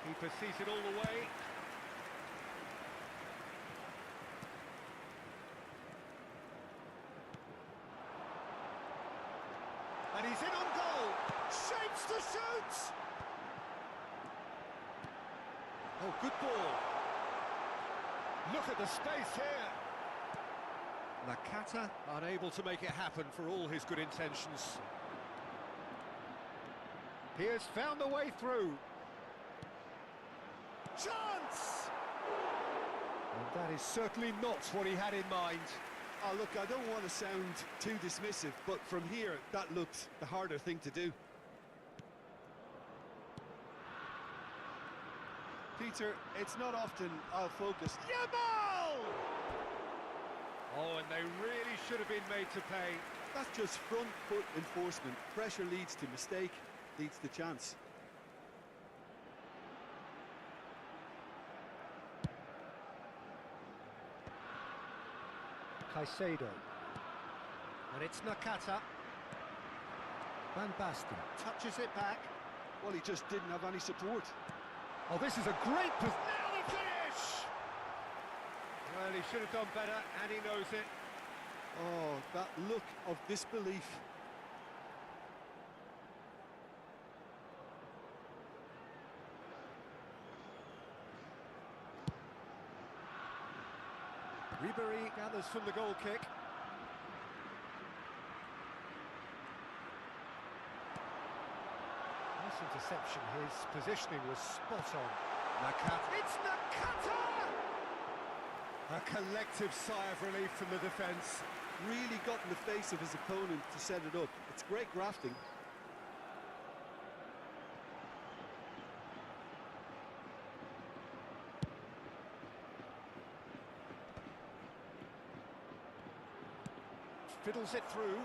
Keeper sees it all the way. And he's in on goal. Shapes to shoot! Oh, good ball. Look at the space here. Nakata unable to make it happen for all his good intentions. He has found a way through. Chance! And that is certainly not what he had in mind. Oh, look, I don't want to sound too dismissive, but from here, that looked the harder thing to do. Peter, it's not often I'll focus. Yamal! Oh, and they really should have been made to pay. That's just front foot enforcement. Pressure leads to mistake, leads to chance. Caicedo. And it's Nakata. Van Basten touches it back. Well, he just didn't have any support. Oh, this is a great position. Now the finish! Well, he should have done better, and he knows it. Oh, that look of disbelief. Ribery gathers from the goal kick. Nice interception. His positioning was spot on. Nakata. It's Nakata! A collective sigh of relief from the defence. Really got in the face of his opponent to set it up. It's great grafting. Fiddles it through.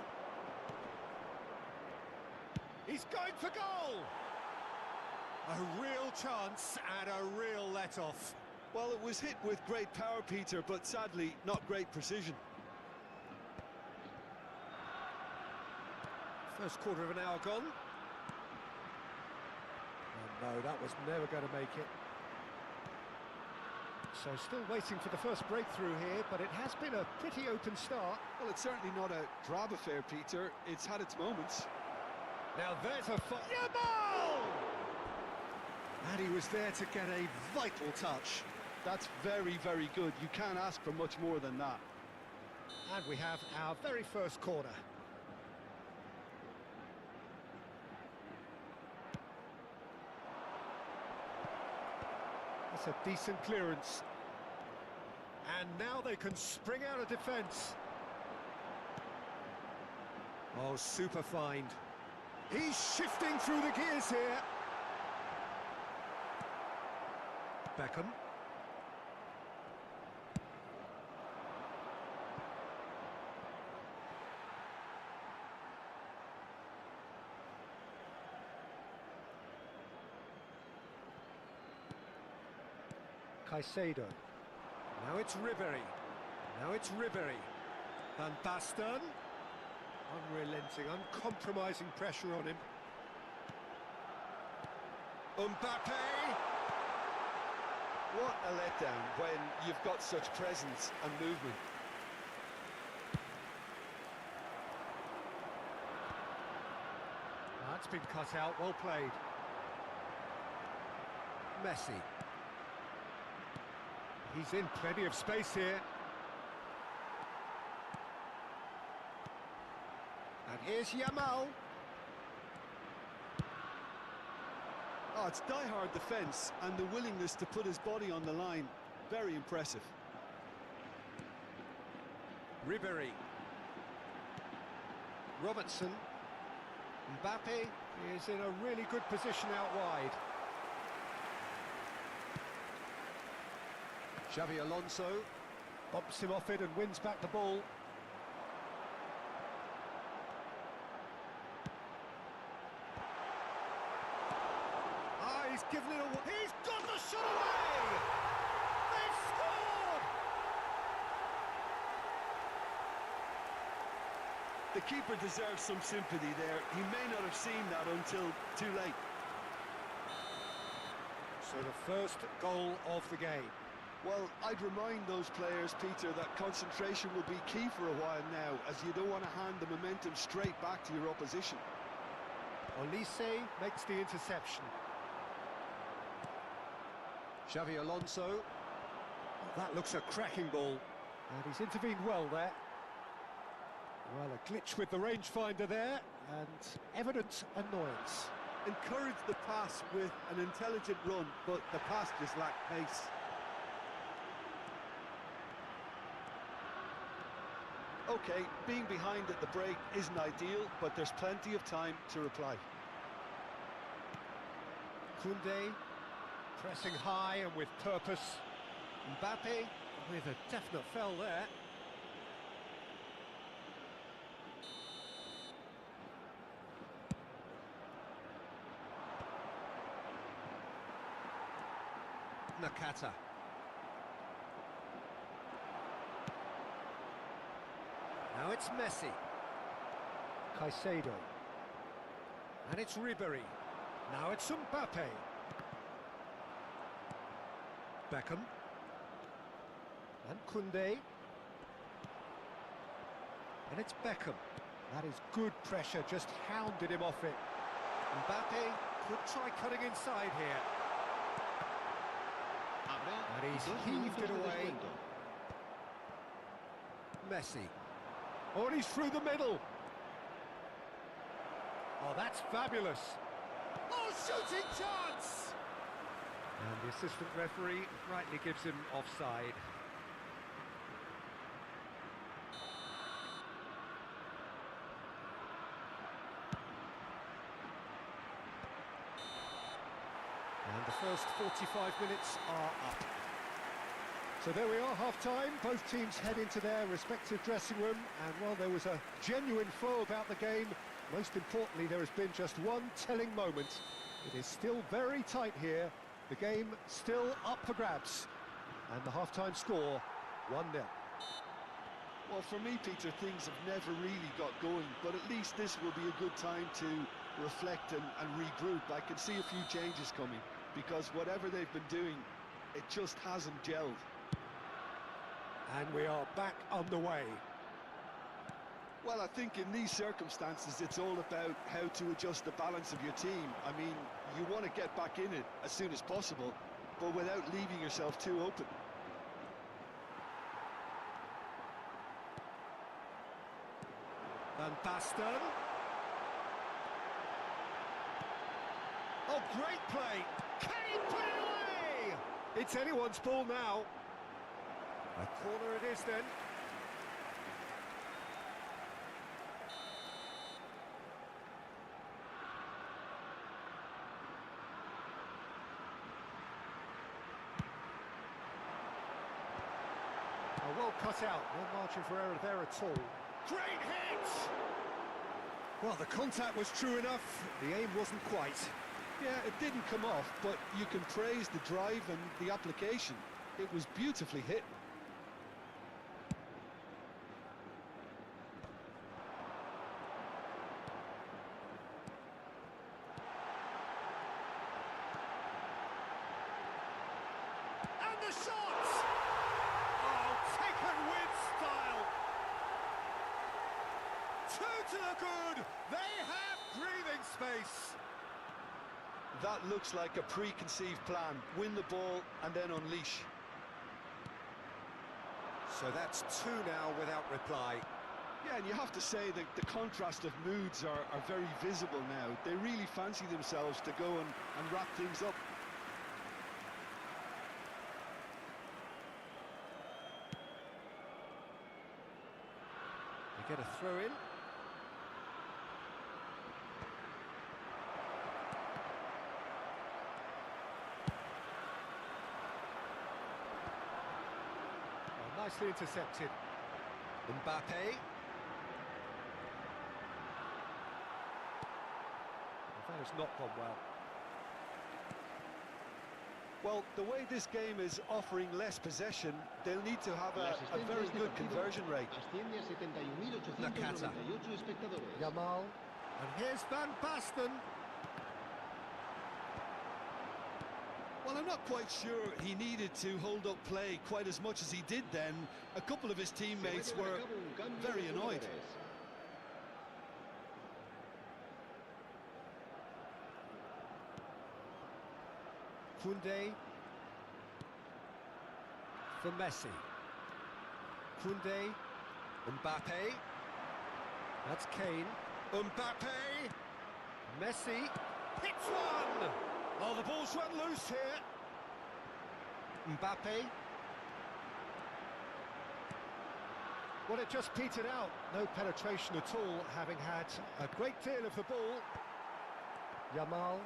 He's going for goal! A real chance and a real let-off. Well, it was hit with great power, Peter, but sadly, not great precision. First quarter of an hour gone. Oh no, that was never going to make it. So still waiting for the first breakthrough here, but it has been a pretty open start. Well, it's certainly not a drab affair, Peter. It's had its moments. Now there's a Yamal! And he was there to get a vital touch. That's very, very good. You can't ask for much more than that. And we have our very first corner. That's a decent clearance. And now they can spring out of defence. Oh, super find. He's shifting through the gears here. Beckham. Caicedo. Now it's Ribery. Now it's Ribery. Van Basten. Unrelenting, uncompromising pressure on him. Mbappe! What a letdown when you've got such presence and movement. That's been cut out, well played. Messi. He's in plenty of space here. And here's Yamal. Oh, it's die-hard defence and the willingness to put his body on the line. Very impressive. Ribery. Robertson. Mbappe is in a really good position out wide. Xavi Alonso bumps him off it and wins back the ball. Ah, he's given it away. He's got the shot away! They've scored! The keeper deserves some sympathy there. He may not have seen that until too late. So the first goal of the game. Well, I'd remind those players, Peter, that concentration will be key for a while now, as you don't want to hand the momentum straight back to your opposition. Olise makes the interception. Xavi Alonso. Oh, that looks a cracking ball. And he's intervened well there. Well, a glitch with the rangefinder there, and evident annoyance. Encourage the pass with an intelligent run, but the pass just lacked pace. Okay, being behind at the break isn't ideal, but there's plenty of time to reply. Koundé pressing high and with purpose. Mbappe with a definite foul there. Nakata. Now it's Messi. Caicedo. And it's Ribery. Now it's Mbappe. Beckham. And Koundé. And it's Beckham. That is good pressure, just hounded him off it. Mbappe could try cutting inside here. And he's heaved it away. Messi. Oh, and he's through the middle. Oh, that's fabulous. Oh, shooting chance! And the assistant referee rightly gives him offside. And the first 45 minutes are up. So there we are, half-time. Both teams head into their respective dressing room, and while there was a genuine flow about the game, most importantly there has been just one telling moment. It is still very tight here, the game still up for grabs, and the half-time score 1-0. Well, for me, Peter, things have never really got going, but at least this will be a good time to reflect and regroup. I can see a few changes coming, because whatever they've been doing, it just hasn't gelled. And we are back underway. Well, I think in these circumstances, it's all about how to adjust the balance of your team. I mean, you want to get back in it as soon as possible, but without leaving yourself too open. Van Basten. Oh, great play! Can he put it away? It's anyone's ball now. A corner it is then. Oh, well cut out, no margin for error there at all. Great hit! Well, the contact was true enough, the aim wasn't quite. Yeah, it didn't come off, but you can praise the drive and the application. It was beautifully hit. And the shot! Oh, taken with style! Two to the good! They have breathing space! That looks like a preconceived plan. Win the ball and then unleash. So that's two now without reply. Yeah, and you have to say that the contrast of moods are very visible now. They really fancy themselves to go and wrap things up. They get a throw in. nicely intercepted. Mbappe. That has not gone well. Well, the way this game is offering less possession, they'll need to have a very good conversion rate. Nakata. Yamal. And here's Van Basten. Well, I'm not quite sure he needed to hold up play quite as much as he did then. A couple of his teammates were very annoyed. Koundé. For Messi. Koundé. Mbappe. That's Kane. Mbappe. Messi. Hits one! Oh, the ball's run loose here. Mbappe. Well, it just petered out. No penetration at all, having had a great deal of the ball. Yamal.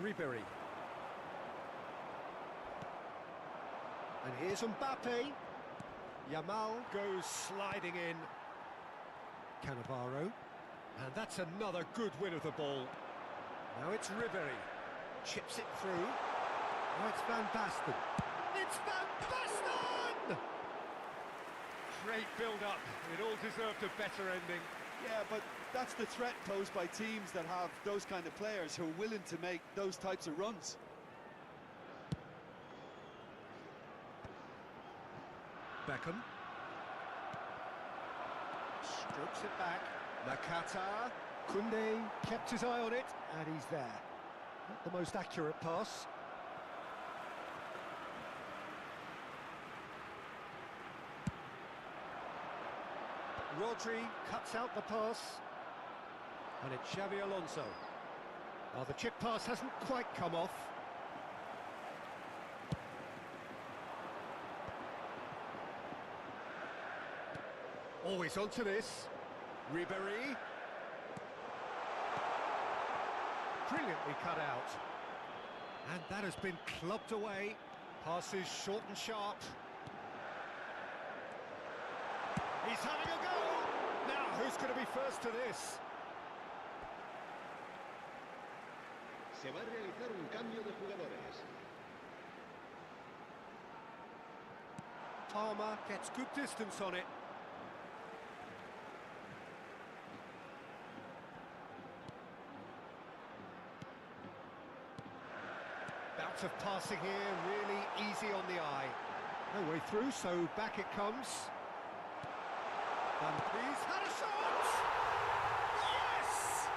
Ribery. And here's Mbappe. Yamal goes sliding in. Cannavaro. And that's another good win of the ball. Now it's Ribery. Chips it through. Now it's Van Basten. It's Van Basten! Great build-up. It all deserved a better ending. Yeah, but that's the threat posed by teams that have those kind of players who are willing to make those types of runs. Beckham. Strokes it back. Nakata. Koundé kept his eye on it, and he's there. Not the most accurate pass. Rodri cuts out the pass. And it's Xavi Alonso. Well, the chip pass hasn't quite come off. Always onto this. Ribery. Brilliantly cut out. And that has been clubbed away. Passes short and sharp. He's having a go! Now, who's going to be first to this? Se va a realizar un cambio de jugadores. Palmer gets good distance on it. Bounce of passing here, really easy on the eye. No way through, so back it comes. And he's had a shot! Yes!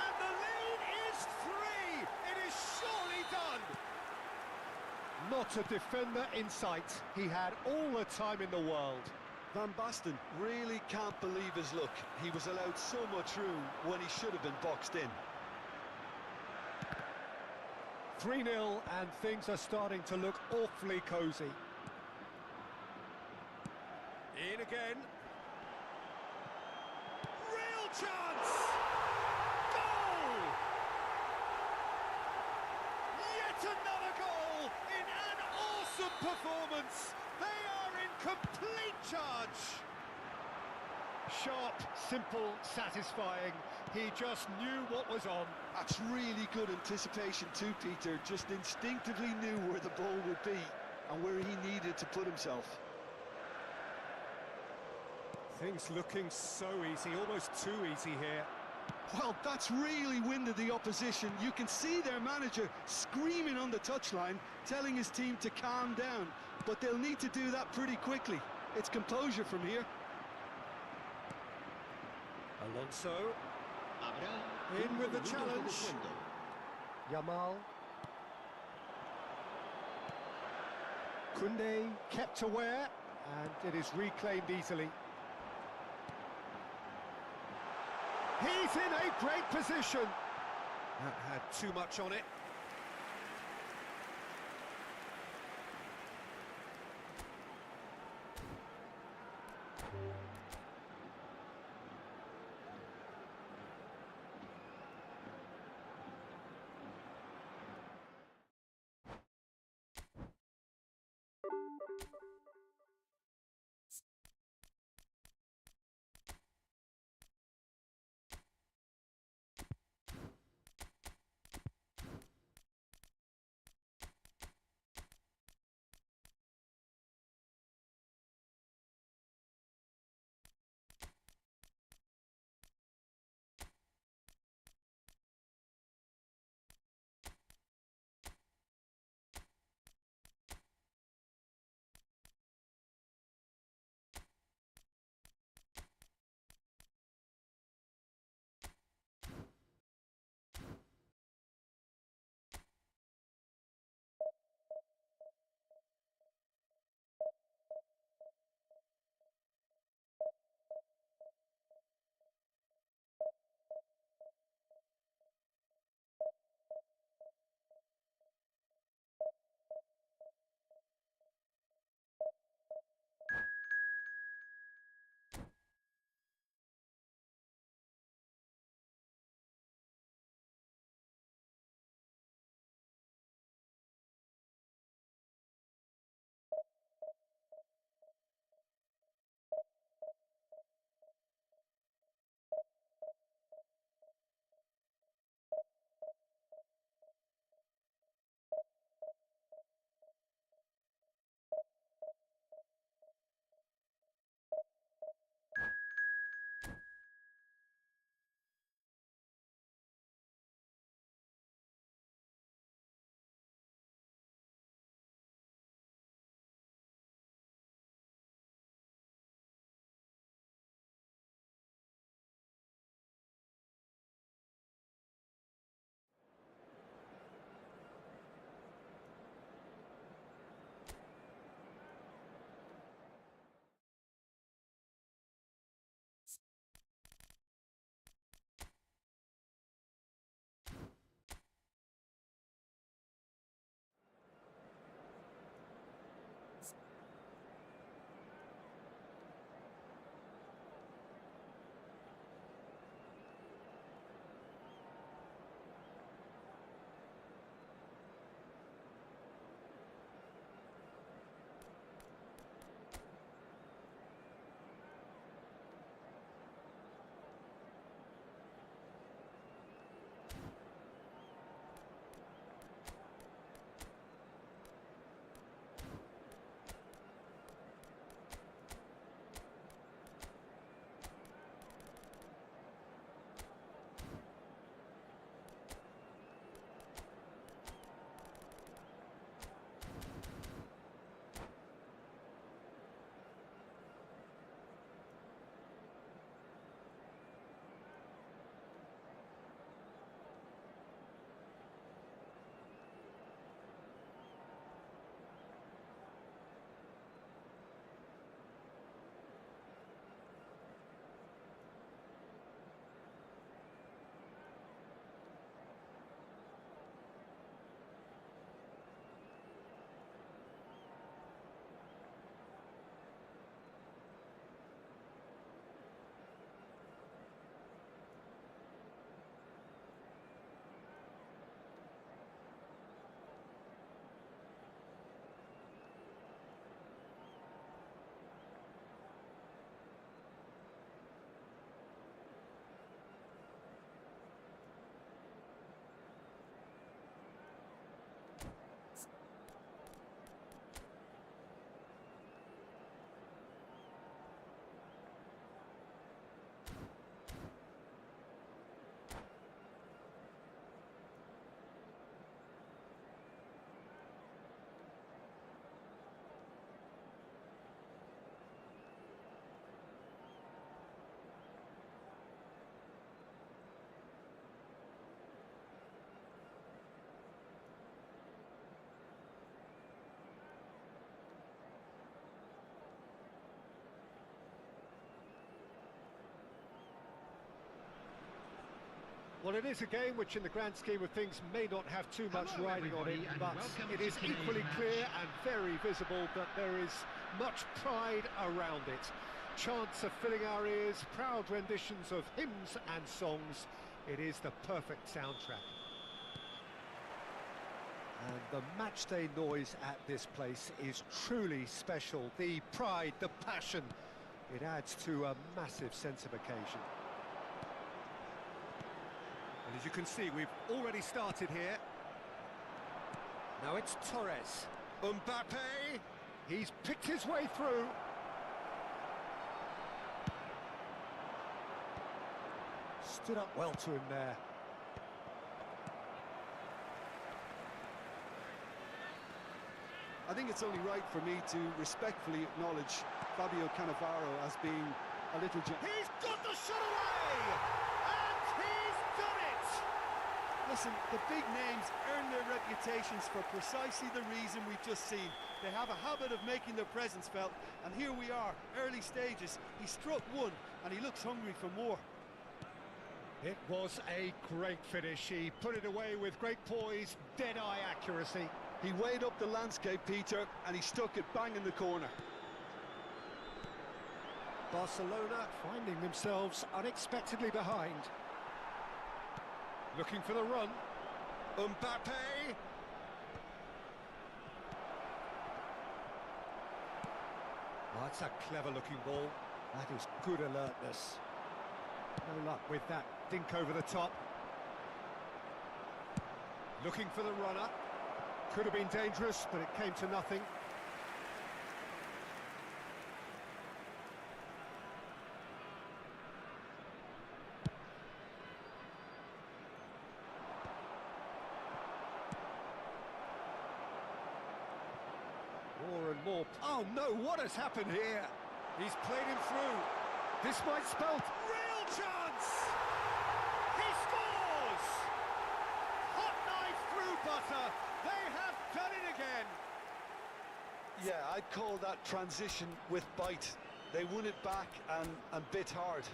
And the lead is 3! It is surely done! Not a defender in sight. He had all the time in the world. Van Basten really can't believe his luck. He was allowed so much room when he should have been boxed in. 3-0, and things are starting to look awfully cosy. In again. Real chance! Goal! Yet another goal in an awesome performance. They are in complete charge. Sharp, simple, satisfying. He just knew what was on. That's really good anticipation too, Peter. Just instinctively knew where the ball would be and where he needed to put himself. Things looking so easy, almost too easy here. Well, that's really winded the opposition. You can see their manager screaming on the touchline, telling his team to calm down. But they'll need to do that pretty quickly. It's composure from here. Alonso. In with the challenge. Yamal. Koundé kept aware, and it is reclaimed easily. He's in a great position. That had too much on it. Well, it is a game which in the grand scheme of things may not have too much Hello, riding on it, everybody, and but welcome it to is today's equally match. clear and very visible that there is much pride around it. Chants are filling our ears, proud renditions of hymns and songs. It is the perfect soundtrack. And the matchday noise at this place is truly special. The pride, the passion, it adds to a massive sense of occasion. And as you can see, we've already started here. Now it's Torres. Mbappe! He's picked his way through. Stood up well to him there. I think it's only right for me to respectfully acknowledge Fabio Cannavaro as being a little... He's got the shot away! And he's done it! Listen, the big names earn their reputations for precisely the reason we've just seen. They have a habit of making their presence felt, and here we are, early stages. He struck one, and he looks hungry for more. It was a great finish. He put it away with great poise, dead-eye accuracy. He weighed up the landscape, Peter, and he stuck it bang in the corner. Barcelona finding themselves unexpectedly behind. Looking for the run. Mbappe! Oh, that's a clever-looking ball. That is good alertness. No luck with that dink over the top. Looking for the runner. Could have been dangerous, but it came to nothing. More and more. Oh no, what has happened here? He's played him through. This might spell real chance! He scores! Hot knife through butter. They have done it again. Yeah, I'd call that transition with bite. They won it back and bit hard.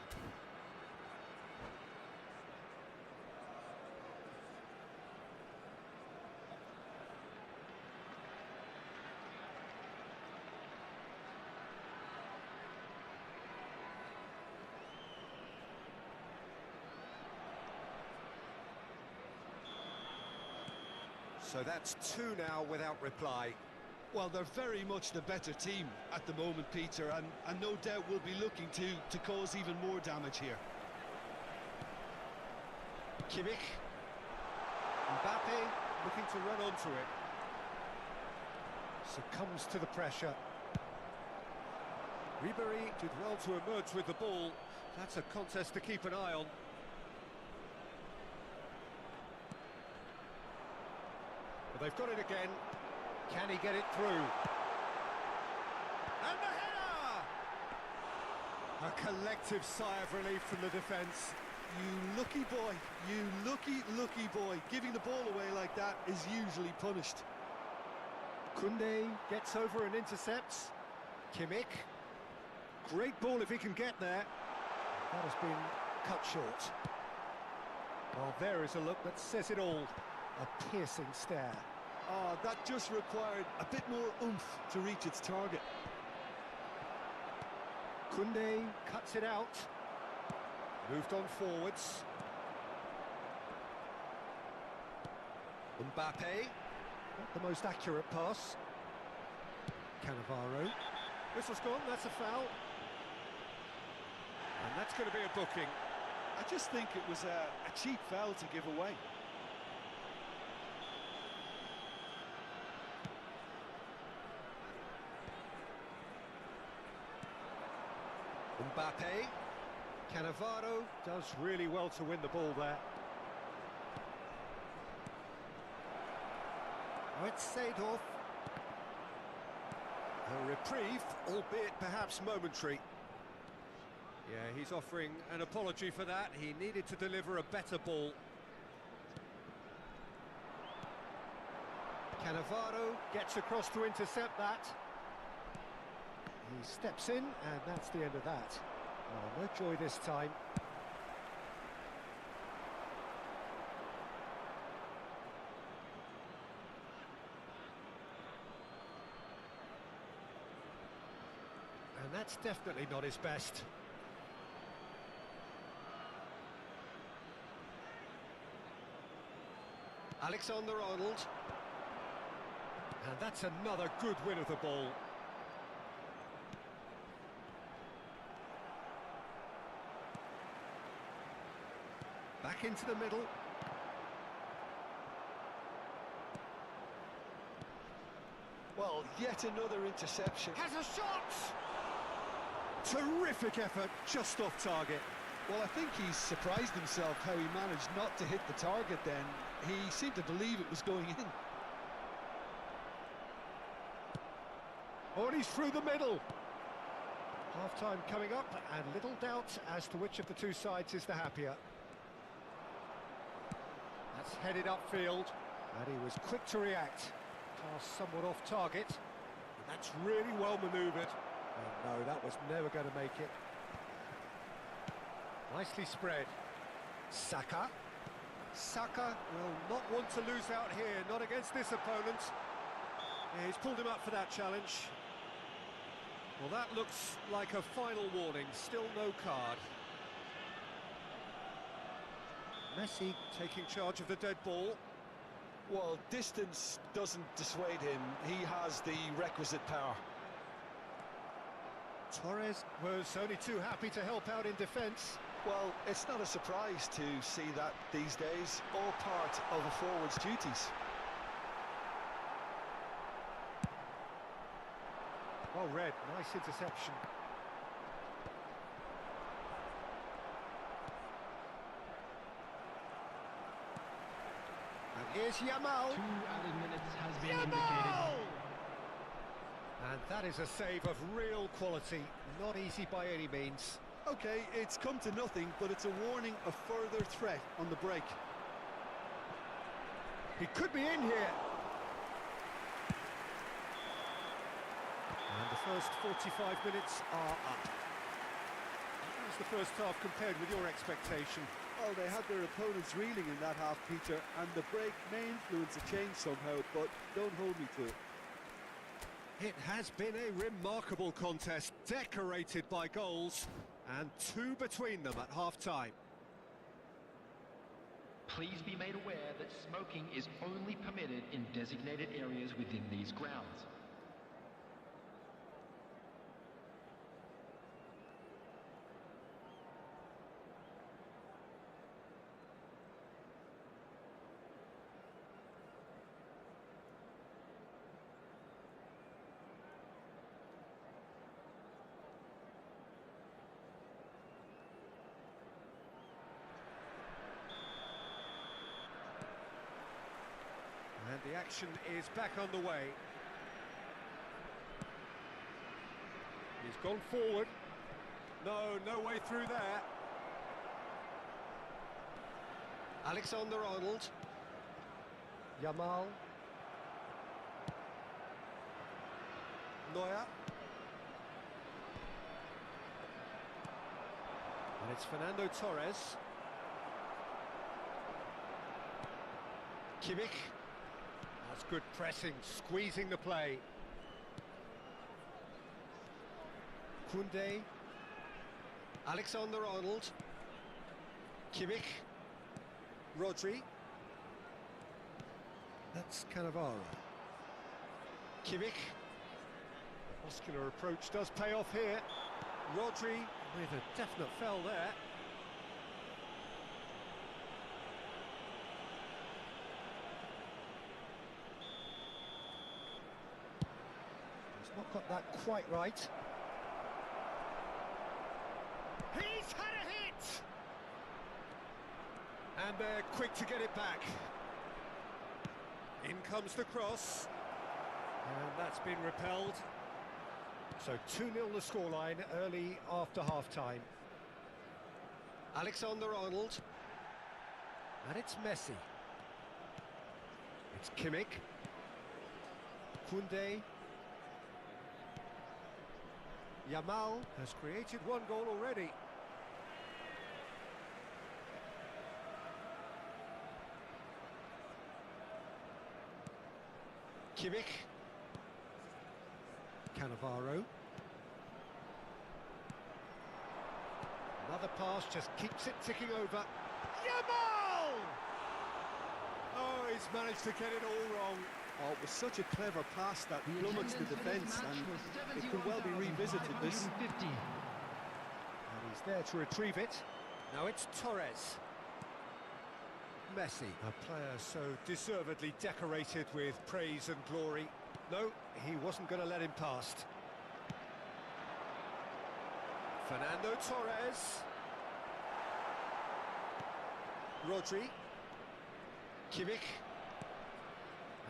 So that's two now without reply. Well, they're very much the better team at the moment, Peter, and no doubt will be looking to cause even more damage here. Kimmich. Mbappe looking to run onto it. Succumbs to the pressure. Ribéry did well to emerge with the ball. That's a contest to keep an eye on. But they've got it again. Can he get it through? And the header! A collective sigh of relief from the defence. You lucky boy, you lucky boy. Giving the ball away like that is usually punished. Koundé gets over and intercepts. Kimmich. Great ball if he can get there. That has been cut short. Well, there is a look that says it all. A piercing stare. Oh, that just required a bit more oomph to reach its target. Koundé cuts it out. Moved on forwards. Mbappe. Not the most accurate pass. Cannavaro. Whistle's gone, that's a foul. And that's going to be a booking. I just think it was a cheap foul to give away. Mbappe. Cannavaro does really well to win the ball there. Oh, it's Seedorf. A reprieve, albeit perhaps momentary. Yeah, he's offering an apology for that. He needed to deliver a better ball. Cannavaro gets across to intercept that. He steps in, and that's the end of that. Oh, no joy this time. And that's definitely not his best. Alexander-Arnold. And that's another good win of the ball. Back into the middle. Well, yet another interception. Has a shot! Terrific effort, just off target. Well, I think he's surprised himself how he managed not to hit the target then. He seemed to believe it was going in. Oh, and he's through the middle. Half-time coming up, and little doubt as to which of the two sides is the happier. That's headed upfield, and he was quick to react. Pass somewhat off target, and that's really well manoeuvred. Oh no, that was never going to make it. Nicely spread. Saka. Saka will not want to lose out here, not against this opponent. Yeah, he's pulled him up for that challenge. Well, that looks like a final warning, still no card. Messi taking charge of the dead ball. Well, distance doesn't dissuade him. He has the requisite power. Torres was only too happy to help out in defence. Well, it's not a surprise to see that these days, all part of a forward's duties. Well read, nice interception. And here's Yamal. 2 added minutes has been Yamal! indicated. And that is a save of real quality, not easy by any means. Okay, it's come to nothing, but it's a warning of further threat on the break. He could be in here. And the first 45 minutes are up. How was the first half compared with your expectation? Well, they had their opponents reeling in that half, Peter, and the break may influence a change somehow, but don't hold me to it. It has been a remarkable contest, decorated by goals, and two between them at half-time. Please be made aware that smoking is only permitted in designated areas within these grounds. And the action is back on the way. He's gone forward. No way through there. Alexander-Arnold. Yamal. Neuer. And it's Fernando Torres. Kimmich. That's good pressing, squeezing the play. Koundé. Alexander-Arnold. Kimmich. Rodri. That's Cannavaro. Kimmich. Muscular approach does pay off here. Rodri with a definite foul there. He's not got that quite right. He's had a hit! And they're quick to get it back. In comes the cross. And that's been repelled. So 2-0 the scoreline early after half-time. Alexander-Arnold. And it's Messi. It's Kimmich. Koundé. Yamal has created one goal already. Kimmich. Cannavaro. Another pass just keeps it ticking over. Yamal! Oh, he's managed to get it all wrong. Oh, it was such a clever pass that plummets the defence, and it could well be revisited, this. And he's there to retrieve it. Now it's Torres. Messi, a player so deservedly decorated with praise and glory. No, he wasn't going to let him past. Fernando Torres. Rodri. Kimmich.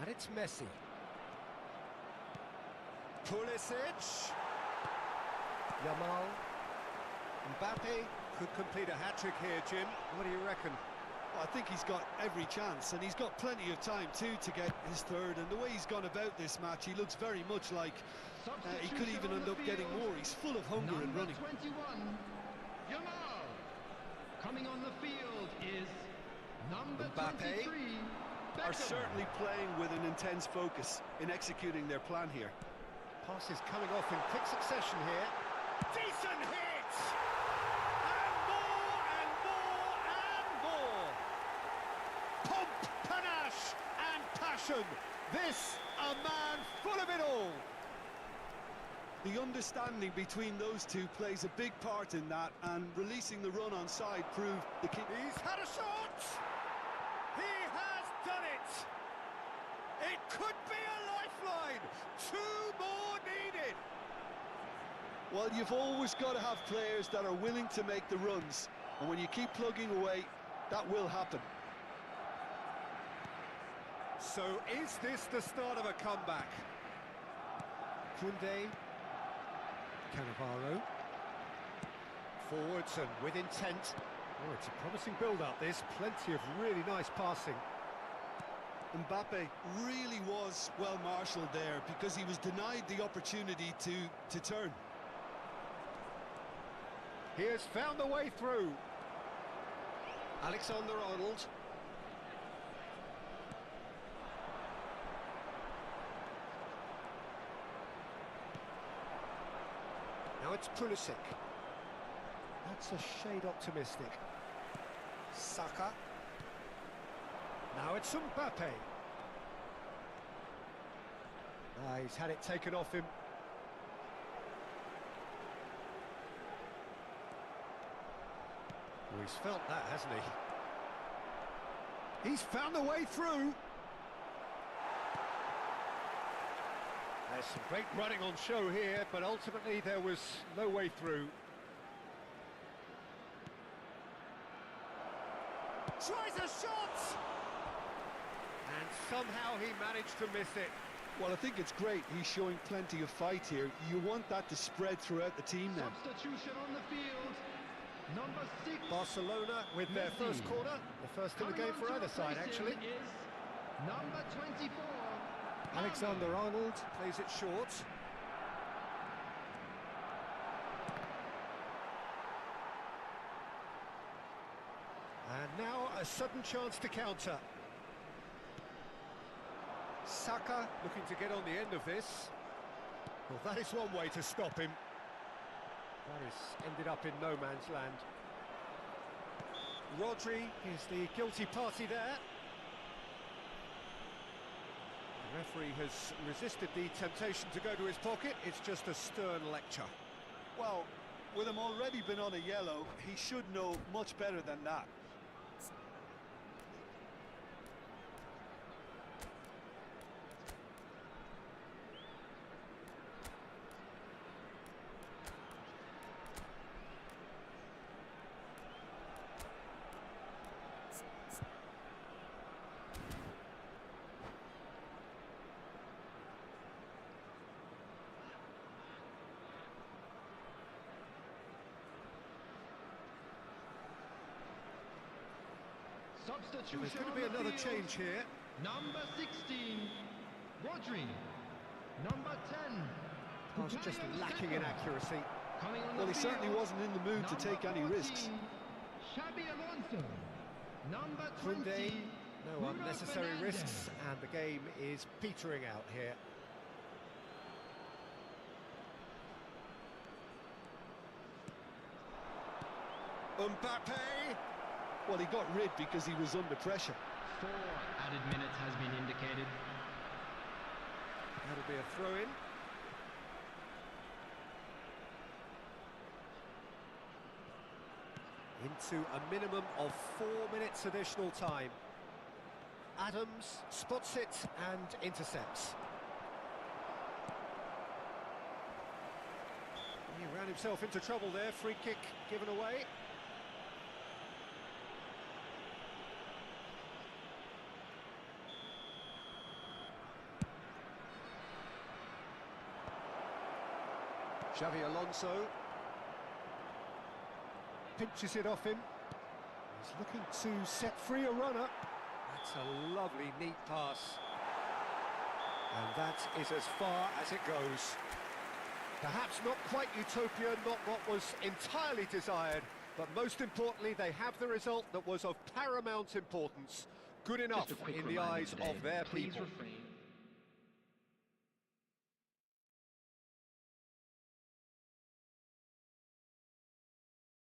And it's Messi. Pulisic. Yamal. Mbappe could complete a hat-trick here, Jim. What do you reckon? I think he's got every chance, and he's got plenty of time too to get his third, and the way he's gone about this match, he looks very much like he could even end up getting more. He's full of hunger and running. 21, Yamal. Coming on the field is number Mbappe 23, Are Beckham. certainly playing with an intense focus in executing their plan here. Passes coming off in quick succession here. Decent hit! And more and more and more! Pomp, panache and passion. This, a man full of it all. The understanding between those two plays a big part in that, and releasing the run on side proved the key. He's had a shot! He has done it! It could be a lifeline! 2 more needed! Well, you've always got to have players that are willing to make the runs, and when you keep plugging away, that will happen. So is this the start of a comeback? Koundé. Cannavaro. Forwards and with intent. Oh, it's a promising build-up, this. Plenty of really nice passing. Mbappe really was well marshalled there, because he was denied the opportunity to turn. He has found the way through. Alexander-Arnold. Now it's Pulisic. That's a shade optimistic. Saka. Now it's Mbappe. He's had it taken off him. Well, he's felt that, hasn't he? He's found the way through. There's some great running on show here, but ultimately there was no way through. Tries a shot! And somehow he managed to miss it. Well, I think it's great. He's showing plenty of fight here. You want that to spread throughout the team then. Substitution on the field. Number 6. Barcelona with their Messi. first corner. The first in the game for either side, actually. Is number 24. Alexander-Arnold plays it short. And now a sudden chance to counter. Saka looking to get on the end of this. Well, that is one way to stop him. That has ended up in no man's land. Rodri is the guilty party there. The referee has resisted the temptation to go to his pocket. It's just a stern lecture. Well, with him already been on a yellow, he should know much better than that. Substitution. There's going to be on the another field. change here. Number 16, Rodri. Number 10. Oh, it's just lacking in accuracy. Coming on Well, the he certainly field, wasn't in the mood to take any number risks. 14, Xabi Alonso. Number 20. Koundé, no Bruno unnecessary Fernandes. risks, and the game is petering out here. Mbappe! Well, he got rid because he was under pressure. 4 added minutes has been indicated. That'll be a throw-in. Into a minimum of 4 minutes additional time. Adams spots it and intercepts. He ran himself into trouble there, free kick given away. Xavi Alonso pinches it off him. He's looking to set free a runner. That's a lovely, neat pass. And that is as far as it goes. Perhaps not quite utopia, not what was entirely desired, but most importantly, they have the result that was of paramount importance. Good enough Just a quick in the reminder eyes today, of their please people. refrain